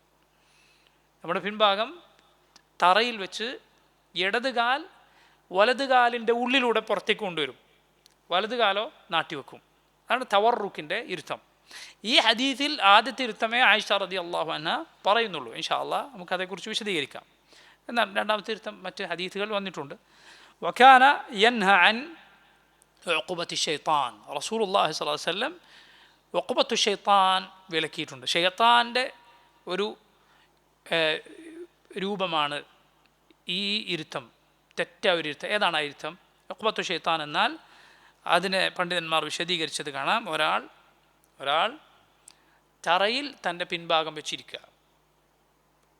നമ്മുടെ പിൻഭാഗം തറയിൽ വെച്ച് ഇടതുകാൽ വലതുകാലിൻ്റെ ഉള്ളിലൂടെ പുറത്തേക്ക് കൊണ്ടുവരും, വലതുകാലോ നാട്ടിവെക്കും. അതാണ് തവർറുക്കിൻ്റെ ഇരുത്തം. ഈ ഹദീസിൽ ആദ്യത്തെ ഇരുത്തമേ ആയിഷ റളിയല്ലാഹു അൻഹ പറയുന്നുള്ളൂ. ഇൻഷാ അല്ലാഹ് നമുക്കതേക്കുറിച്ച് വിശദീകരിക്കാം. എന്നാൽ രണ്ടാമത്തെ ഇരുത്തം മറ്റ് ഹദീസുകൾ വന്നിട്ടുണ്ട്. വകാന യൻഹ അൻ ഉഖബത്തി ഷൈത്താൻ, റസൂലുള്ളാഹി സ്വല്ലല്ലാഹു അലൈഹി വസല്ലം ഉഖബത്തു ഷൈത്താൻ വിലക്കിയിട്ടുണ്ട്. ഷൈത്താൻ്റെ ഒരു രൂപമാണ് ഈ ഇരുത്തം, തെറ്റായ ഒരു ഇരുത്തം. ഏതാണ് ആ ഇരുത്തം? ഉഖബത്തു ഷൈത്താൻ എന്നാൽ അതിനെ പണ്ഡിതന്മാർ വിശദീകരിച്ചത് കാണാം. ഒരാൾ തറയിൽ തൻ്റെ പിൻഭാഗം വെച്ചിരിക്കുക.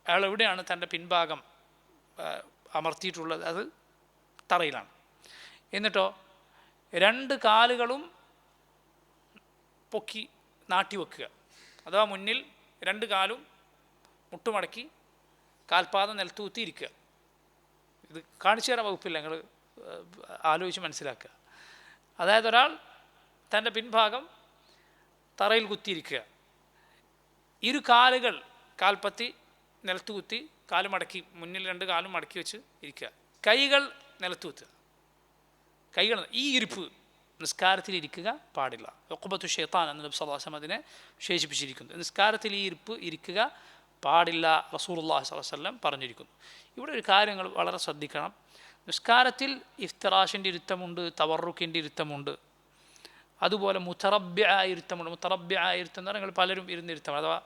അയാൾ എവിടെയാണ് തൻ്റെ പിൻഭാഗം അമർത്തിയിട്ടുള്ളത്? അത് തറയിലാണ്. എന്നിട്ടോ രണ്ട് കാലുകളും പൊക്കി നാട്ടി വെക്കുക, അഥവാ മുന്നിൽ രണ്ട് കാലും മുട്ടുമടക്കി കാൽപാദം നിലത്തൂത്തി ഇരിക്കുക. ഇത് കാണിച്ചു തരാൻ വകുപ്പില്ല, നിങ്ങൾ ആലോചിച്ച് മനസ്സിലാക്കുക. അതായത് ഒരാൾ തൻ്റെ പിൻഭാഗം തറയിൽ കുത്തിയിരിക്കുക, ഇരു കാലുകൾ കാൽപ്പത്തി നിലത്ത് കുത്തി കാല് മടക്കി, മുന്നിൽ രണ്ട് കാലും മടക്കി വെച്ച് ഇരിക്കുക, കൈകൾ നിലത്ത് കുത്തുക. കൈകൾ, ഈ ഇരിപ്പ് നിസ്കാരത്തിൽ ഇരിക്കുക പാടില്ല. ഉഖബത്തു ഷൈത്താൻ എന്ന് നബി സല്ലല്ലാഹു അലൈഹി വസല്ലം അതിനെ വിശേഷിപ്പിച്ചിരിക്കുന്നു. നിസ്കാരത്തിൽ ഈ ഇരിപ്പ് ഇരിക്കുക പാടില്ല, റസൂലുള്ളാഹി സ്വല്ലല്ലാഹു അലൈഹി വസല്ലം പറഞ്ഞിരിക്കുന്നു. ഇവിടെ ഒരു കാര്യങ്ങൾ വളരെ ശ്രദ്ധിക്കണം. നിസ്കാരത്തിൽ ഇഫ്തിറാഷിൻ്റെ ഇരുത്തമുണ്ട്, തവർറുക്കിൻ്റെ ഇരുത്തമുണ്ട്, അതുപോലെ മുതറബ്ബിഅ ഇരുത്തമുണ്ട്. മുതറബ്ബിഅ ഇരുത്തം എന്ന് പറഞ്ഞാൽ പലരും ഇരുന്നിരുത്തം, അഥവാ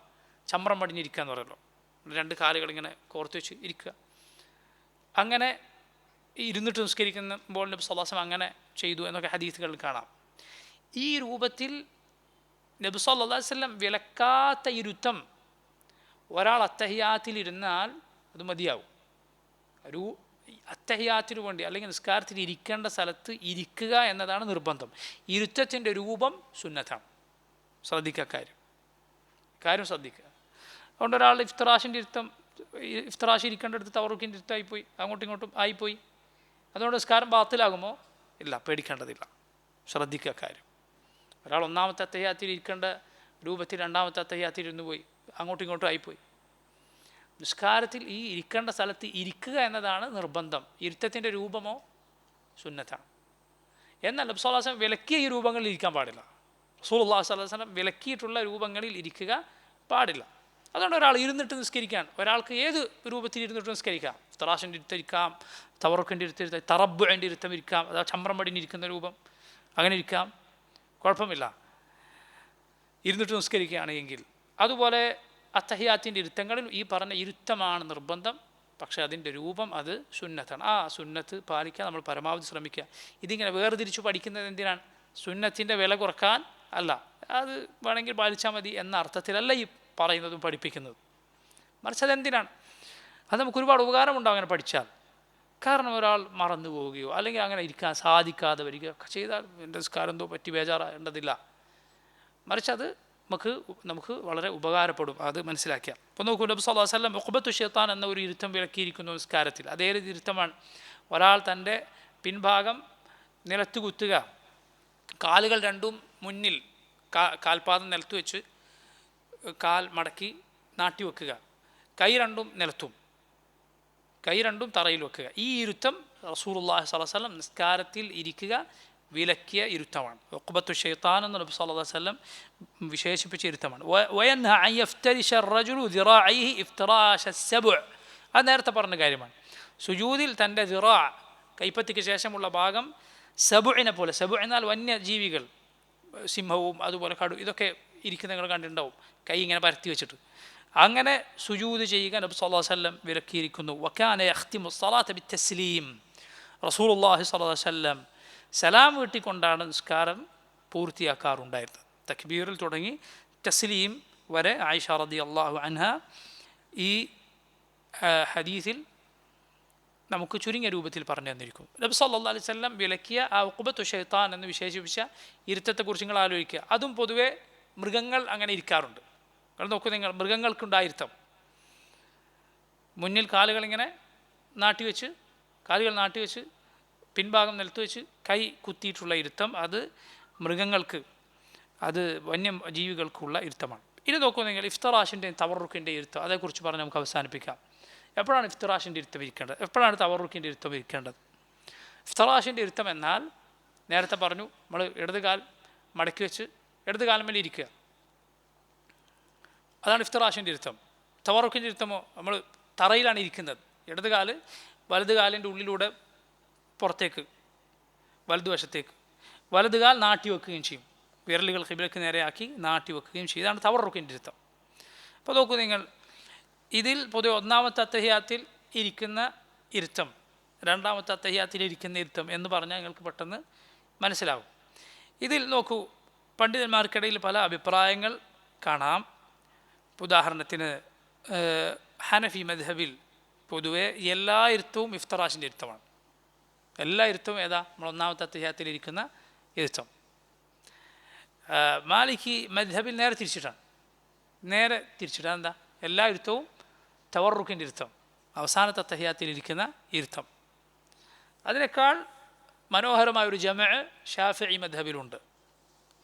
ചമ്രം പടിഞ്ഞിരിക്കുക എന്ന് പറയുമല്ലോ, രണ്ട് കാലുകൾ ഇങ്ങനെ കോർത്ത് വെച്ച് ഇരിക്കുക. അങ്ങനെ ഇരുന്നിട്ട് നിസ്കരിക്കുമ്പോൾ നബി സല്ലല്ലാഹു അലൈഹി വസല്ലം അങ്ങനെ ചെയ്തു എന്നൊക്കെ ഹദീസുകളിൽ കാണാം. ഈ രൂപത്തിൽ നബി സല്ലല്ലാഹു അലൈഹി വസല്ലം വിലക്കാത്ത ഇരുത്തം ഒരാൾ അത്തഹിയാത്തിലിരുന്നാൽ അത് മതിയാവും. ഒരു അത്തഹിയാത്തിനു വേണ്ടി അല്ലെങ്കിൽ നിസ്കാരത്തിൽ ഇരിക്കേണ്ട സ്ഥലത്ത് ഇരിക്കുക എന്നതാണ് നിർബന്ധം. ഇരുത്തത്തിൻ്റെ രൂപം സുന്നത്താണ്. ശ്രദ്ധിക്കുക, കാര്യം ശ്രദ്ധിക്കുക. അതുകൊണ്ട് ഒരാൾ ഇഫ്തിറാഷിൻ്റെ ഇരുത്തം, ഇഫ്തിറാഷ് ഇരിക്കേണ്ടടുത്ത് തവറുക്കിൻ്റെ ഇരുത്തായിപ്പോയി, അങ്ങോട്ടും ഇങ്ങോട്ടും ആയിപ്പോയി, അതുകൊണ്ട് നിസ്കാരം ബാത്തിലാകുമോ? ഇല്ല, പേടിക്കേണ്ടതില്ല. ശ്രദ്ധിക്കുക കാര്യം. ഒരാൾ ഒന്നാമത്തെ അത്തഹിയാത്തിൽ ഇരിക്കേണ്ട രൂപത്തിൽ രണ്ടാമത്തെ അത്തഹിയാത്തിൽ ഇരുന്ന് പോയി, അങ്ങോട്ടും ഇങ്ങോട്ടും ആയിപ്പോയി. നിസ്കാരത്തിൽ ഈ ഇരിക്കേണ്ട സ്ഥലത്ത് ഇരിക്കുക എന്നതാണ് നിർബന്ധം. ഇരുത്തത്തിൻ്റെ രൂപമോ സുന്നത്താണ്. എന്നാൽ നബി സല്ലല്ലാഹു അലൈഹി വസല്ലം വിലക്കിയ ഈ രൂപങ്ങളിൽ ഇരിക്കാൻ പാടില്ല. റസൂലുള്ളാഹി സ്വല്ലല്ലാഹു അലൈഹി വസല്ലം വിലക്കിയിട്ടുള്ള രൂപങ്ങളിൽ ഇരിക്കുക പാടില്ല. അതുകൊണ്ട് ഒരാൾ ഇരുന്നിട്ട് നിസ്കരിക്കാൻ, ഒരാൾക്ക് ഏത് രൂപത്തിൽ ഇരുന്നിട്ട് നിസ്കരിക്കാം. ഇഫ്തിറാഷിൻ്റെ ഇരുത്തിരിക്കാം, തവറുക്കിൻ്റെ ഇരുത്തിരിക്കാം, തറബ്ബുഇൻ്റെ ഇരുത്തം ഇരിക്കാം, അതായത് ചമ്രം പടിഞ്ഞിരിക്കുന്ന രൂപം, അങ്ങനെ ഇരിക്കാം, കുഴപ്പമില്ല ഇരുന്നിട്ട് നിസ്കരിക്കുകയാണ് എങ്കിൽ. അതുപോലെ അത്തഹിയാത്തിൻ്റെ ഇരുത്തങ്ങളിൽ ഈ പറഞ്ഞ ഇരുത്തമാണ് നിർബന്ധം, പക്ഷേ അതിൻ്റെ രൂപം അത് സുന്നത്താണ്. ആ സുന്നത്ത് പാലിക്കാൻ നമ്മൾ പരമാവധി ശ്രമിക്കുക. ഇതിങ്ങനെ വേർതിരിച്ച് പഠിക്കുന്നത് എന്തിനാണ്? സുന്നത്തിൻ്റെ വില കുറക്കാൻ അല്ല, അത് വേണമെങ്കിൽ പാലിച്ചാൽ മതി എന്ന അർത്ഥത്തിലല്ല ഈ പറയുന്നതും പഠിപ്പിക്കുന്നതും. മറിച്ച് അതെന്തിനാണ്? അത് നമുക്ക് ഒരുപാട് ഉപകാരമുണ്ടാകും അങ്ങനെ പഠിച്ചാൽ. കാരണം ഒരാൾ മറന്നു പോവുകയോ അല്ലെങ്കിൽ അങ്ങനെ ഇരിക്കാൻ സാധിക്കാതെ വരികയോ ഒക്കെ ചെയ്താൽ എൻ്റെ നിസ്കാരം എന്തോ പറ്റി ബേജാറാകേണ്ടതില്ല. മറിച്ച് അത് നമുക്ക് വളരെ ഉപകാരപ്പെടും, അത് മനസ്സിലാക്കിയാൽ. അപ്പോൾ നോക്കൂ, നബി സല്ലല്ലാഹു അലൈഹി വസല്ലം ഉഖബത്തു ഷൈത്താൻ എന്ന ഒരു ഇരുത്തം വിലക്കിയിരിക്കുന്നു നിസ്കാരത്തിൽ. അതേ ഇരുത്തമാണ് ഒരാൾ തൻ്റെ പിൻഭാഗം നിലത്ത് കുത്തുക, കാലുകൾ രണ്ടും മുന്നിൽ കാൽപാദം നിലത്ത് വെച്ച് കാൽ മടക്കി നാട്ടി വെക്കുക, കൈ രണ്ടും നിലത്തും കൈ രണ്ടും തറയിൽ വെക്കുക. ഈ ഇരുത്തം റസൂലുള്ളാഹി സ്വല്ലല്ലാഹു അലൈഹി വസല്ലം നിസ്കാരത്തിൽ ഇരിക്കുക വിലക്കിയ ഇരുത്തമാണ്. ഉഖബത്തു ഷൈത്താൻ എന്ന് നബി സല്ലല്ലാഹു അലൈഹി വസല്ലം വിശേഷിപ്പിച്ച ഇരുത്തമാണ്. വയൻഹ അൻ യഫ്തരിശ റജുലു ദിറാഇഹി ഇഫ്തിറാശ അസ്സബ്, അത് നേരത്തെ പറഞ്ഞ കാര്യമാണ്. സുജൂദിൽ തൻ്റെ ദിറാ, കൈപ്പത്തിക്ക് ശേഷമുള്ള ഭാഗം സബുഇനെ പോലെ, സബു എന്നാൽ വന്യജീവികൾ, സിംഹവും അതുപോലെ കടു, ഇതൊക്കെ ഇരിക്കുന്ന നിങ്ങൾ കണ്ടിട്ടുണ്ടാവും, കൈ ഇങ്ങനെ പരത്തി വെച്ചിട്ട്. അങ്ങനെ സുജൂദ് ചെയ്യുക നബി സല്ലല്ലാഹു അലൈഹി വസല്ലം വിലക്കിയിരിക്കുന്നു. വകാന യഖ്തിമു സ്വലാത്ത ബിത്തസ്ലീം, റസൂലുള്ളാഹി സ്വല്ലല്ലാഹു അലൈഹി വസല്ലം സലാം വീട്ടിക്കൊണ്ടാണ് നിസ്കാരം പൂർത്തിയാക്കാറുണ്ടായിരുന്നത്. തക്ബീറിൽ തുടങ്ങി തസ്ലീം വരെ ആയിഷ റളിയല്ലാഹു അൻഹ ഈ ഹദീസിൽ നമുക്ക് ചുരുങ്ങിയ രൂപത്തിൽ പറഞ്ഞു തന്നിരിക്കും. നബി സല്ലല്ലാഹു അലൈഹി വസല്ലം വിലക്കിയ ആ ഉഖബത്തു ശൈത്താൻ എന്ന് വിശേഷിപ്പിച്ച ഇരുത്തത്തെക്കുറിച്ച് നിങ്ങൾ ആലോചിക്കുക. അതും പൊതുവെ മൃഗങ്ങൾ അങ്ങനെ ഇരിക്കാറുണ്ട്. നിങ്ങൾ നോക്കൂ, നിങ്ങൾ മൃഗങ്ങൾക്കുണ്ടായിരുത്തം മുന്നിൽ കാലുകളിങ്ങനെ കാലുകൾ നാട്ടിവെച്ച് പിൻഭാഗം നിലത്ത് വെച്ച് കൈ കുത്തിയിട്ടുള്ള ഇരുത്തം, അത് മൃഗങ്ങൾക്ക്, അത് വന്യജീവികൾക്കുള്ള ഇരുത്തമാണ്. ഇനി നോക്കൂ നിങ്ങൾ, ഇഫ്തിറാഷിൻ്റെയും തവറുക്കിൻ്റെയും ഇരുത്തം, അതേക്കുറിച്ച് പറഞ്ഞ് നമുക്ക് അവസാനിപ്പിക്കാം. എപ്പോഴാണ് ഇഫ്തിറാഷിൻ്റെ ഇരുത്തം ഇരിക്കേണ്ടത്, എപ്പോഴാണ് തവറുക്കിൻ്റെ ഇരുത്തം ഇരിക്കേണ്ടത്? ഇഫ്തിറാഷിൻ്റെ ഇരുത്തം എന്നാൽ നേരത്തെ പറഞ്ഞു, നമ്മൾ ഇടത് കാൽ മടക്കി വെച്ച് ഇടത് കാലമേൽ ഇരിക്കുക, അതാണ് ഇഫ്തിറാഷിൻ്റെ ഇരുത്തം. തവറുക്കിൻ്റെ ഇരുത്തമോ, നമ്മൾ തറയിലാണ് ഇരിക്കുന്നത്, ഇടത് കാല് വലത് കാലിൻ്റെ ഉള്ളിലൂടെ പുറത്തേക്ക് വലതുവശത്തേക്ക്, വലത് കാൽ നാട്ടി വെക്കുകയും ചെയ്യും, വിരലുകൾ ഖിബ്ലക്ക് നേരെയാക്കി നാട്ടി വെക്കുകയും ചെയ്യും. ഇതാണ് തവറുക്കിൻ്റെ ഇരുത്തം. അപ്പോൾ നോക്കൂ നിങ്ങൾ, ഇതിൽ പൊതുവെ ഒന്നാമത്തെ അത്തഹിയാത്തിൽ ഇരിക്കുന്ന ഇരുത്തം, രണ്ടാമത്തെ അത്തഹിയാത്തിൽ ഇരിക്കുന്ന ഇരുത്തം എന്ന് പറഞ്ഞാൽ നിങ്ങൾക്ക് പെട്ടെന്ന് മനസ്സിലാവും. ഇതിൽ നോക്കൂ, പണ്ഡിതന്മാർക്കിടയിൽ പല അഭിപ്രായങ്ങൾ കാണാം. ഉദാഹരണത്തിന് ഹനഫി മദ്ഹബിൽ പൊതുവെ എല്ലാ ഇരുത്തവും ഇഫ്തിറാഷിൻ്റെ ഇരുത്തമാണ്. എല്ലാ ഇരുത്തവും ഏതാ? നമ്മൾ ഒന്നാമത്തെ അത്തഹിയാത്തിൽ ഇരിക്കുന്ന ഇരുത്തം. മാലിക്കി മദ്ഹബിൽ നേരെ തിരിച്ചിട്ടാണ് എന്താ? എല്ലാ ഇരുത്തവും തവറുക്കിൻ്റെ ഇരുത്തം, അവസാനത്തെ അത്തഹിയാത്തിൽ ഇരിക്കുന്ന ഇരുത്തം. അതിനേക്കാൾ മനോഹരമായൊരു ജമഅ ഷാഫിഈ മദ്ഹബിലുണ്ട്.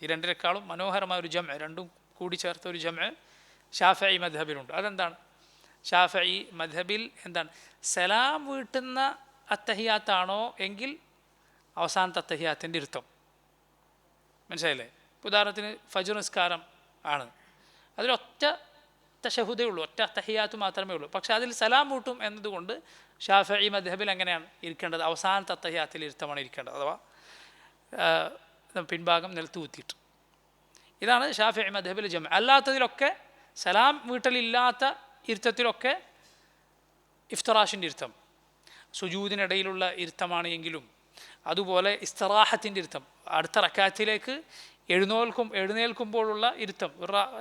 ഈ രണ്ടിനേക്കാളും മനോഹരമായൊരു ജമഅ, രണ്ടും കൂടി ചേർത്ത ഒരു ജമഅ ഷാഫിഈ മദ്ഹബിലുണ്ട്. അതെന്താണ്? ഷാഫിഈ മദ്ഹബിൽ എന്താണ്? സലാം വീട്ടുന്ന അത്തഹിയാത്താണോ എങ്കിൽ അവസാനത്തെ അത്തഹിയാത്തിൻ്റെ ഇരുത്തം. മനസ്സിലായില്ലേ? ഉദാഹരണത്തിന് ഫജ്ർ നിസ്കാരം ആണ്, അതിലൊറ്റ തശഹുദേ ഉള്ളൂ, ഒറ്റ തഹിയാത്ത് മാത്രമേ ഉള്ളൂ. പക്ഷേ അതിൽ സലാം വീട്ടും എന്നതുകൊണ്ട് ഷാഫിഈ മദ്ഹബിൽ എങ്ങനെയാണ് ഇരിക്കേണ്ടത്? അവസാനത്തെ തഹിയാത്തിൽ ഇരുത്തമാണ് ഇരിക്കേണ്ടത്, അഥവാ പിൻഭാഗം നിലത്ത് കുത്തിയിട്ട്. ഇതാണ് ഷാഫിഈ മദ്ഹബിൽ ജമഅ. അല്ലാത്തതിലൊക്കെ, സലാം വീട്ടലില്ലാത്ത ഇരുത്തത്തിലൊക്കെ ഇഫ്തിറാഷിൻ്റെ ഇരുത്തം, സുജൂദിനിടയിലുള്ള ഇരുത്തമാണ് എങ്കിലും, അതുപോലെ ഇസ്തിറാഹത്തിൻ്റെ ഇരുത്തം, അടുത്ത റക്കാത്തിലേക്ക് എഴുന്നേൽക്കുമ്പോഴുള്ള ഇരുത്തം,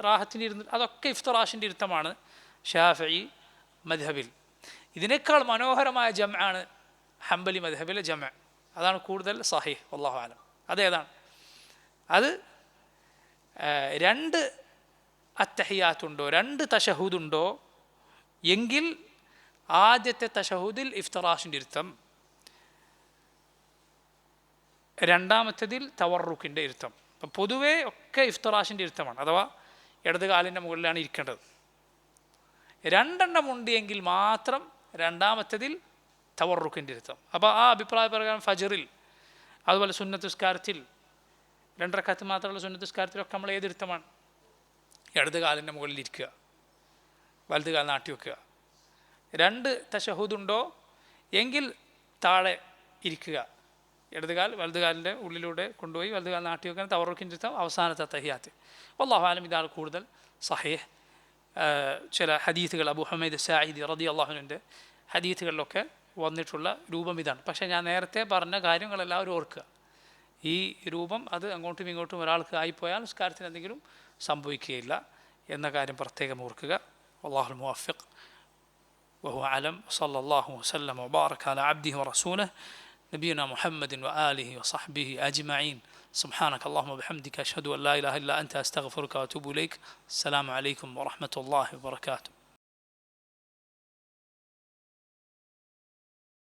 റാഹത്തിൻ്റെ ഇരുന്ന്, അതൊക്കെ ഇഫ്തിറാഷിൻ്റെ ഇരുത്തമാണ് ഷാഫിഈ മദ്ഹബിൽ. ഇതിനേക്കാൾ മനോഹരമായ ജംആണ് ഹംബലി മദ്ഹബിലെ ജംഅ. അതാണ് കൂടുതൽ സഹീഹ്, വല്ലാഹു അലം. അതേതാണ്? അത് രണ്ട് അത്തഹിയാത്തുണ്ടോ, രണ്ട് തശഹുദുണ്ടോ എങ്കിൽ ആദ്യത്തെ തശഹുദിൽ ഇഫ്തിറാഷിൻ്റെ ഇരുത്തം, രണ്ടാമത്തേതിൽ തവറുക്കിൻ്റെ ഇരുത്തം. അപ്പം പൊതുവേ ഒക്കെ ഇഫ്തിറാഷിൻ്റെ ഇരുത്തമാണ്, അഥവാ ഇടത് കാലിൻ്റെ മുകളിലാണ് ഇരിക്കേണ്ടത്. രണ്ടെണ്ണം ഉണ്ട് എങ്കിൽ മാത്രം രണ്ടാമത്തേതിൽ തവറുക്കിൻ്റെ ഇരുത്തം. അപ്പോൾ ആ അഭിപ്രായ പ്രകാരം ഫജ്റിൽ, അതുപോലെ സുന്നത്ത് നിസ്കാരത്തിൽ, 2 റക്അത്ത് മാത്രമുള്ള സുന്നത്ത് നിസ്കാരത്തിലൊക്കെ നമ്മൾ ഏതിരുത്തമാണ്? ഇടത് കാലിൻ്റെ മുകളിൽ ഇരിക്കുക, വലത് കാൽ നാട്ടി വെക്കുക. 2 തശഹുദുണ്ടോ എങ്കിൽ താഴെ ഇരിക്കുക, ഇടത് കാൽ വലത് കാലിൻ്റെ ഉള്ളിലൂടെ കൊണ്ടുപോയി വലത് കാൽ നാട്ടി വെക്കാൻ തവറുക്കിൻ്റെ ഇരുത്തം, അവസാനത്തെ തഹിയാത്ത്. വല്ലാഹു അലം, ഇതാണ് കൂടുതൽ സഹീഹ്. ചില ഹദീസുകൾ, അബൂ ഹമീദ് സാഇദി റളിയല്ലാഹു അൻഹുവിൻ്റെ ഹദീസുകളിലൊക്കെ വന്നിട്ടുള്ള രൂപം ഇതാണ്. പക്ഷേ ഞാൻ നേരത്തെ പറഞ്ഞ കാര്യങ്ങളെല്ലാവരും ഓർക്കുക. ഈ രൂപം അത് അങ്ങോട്ടും ഇങ്ങോട്ടും ഒരാൾക്ക് ആയിപ്പോയാൽ നിസ്കാരത്തിന് എന്തെങ്കിലും സംഭവിക്കുകയില്ല എന്ന കാര്യം പ്രത്യേകം ഓർക്കുക. വല്ലാഹുൽ മുവഫിഖ് വഹുവ അലം. സല്ലല്ലാഹു വസല്ലം വബാറക അലാ അബ്ദിഹി വറസൂലിഹി നബിയുനാ മുഹമ്മദിൻ വആലിഹി വസഹ്ബിഹി അജ്മഈൻ. സുബ്ഹാനക അല്ലാഹുമ്മ വബിഹംദിക അഷ്ഹദു അൻ ലാ ഇലാഹ ഇല്ലാ അൻത അസ്തഗ്ഫിറുക വഅതൂബു ഇലൈക്. അസ്സലാമു അലൈക്കും വറഹ്മത്തുള്ളാഹി വബറകാതുഹു.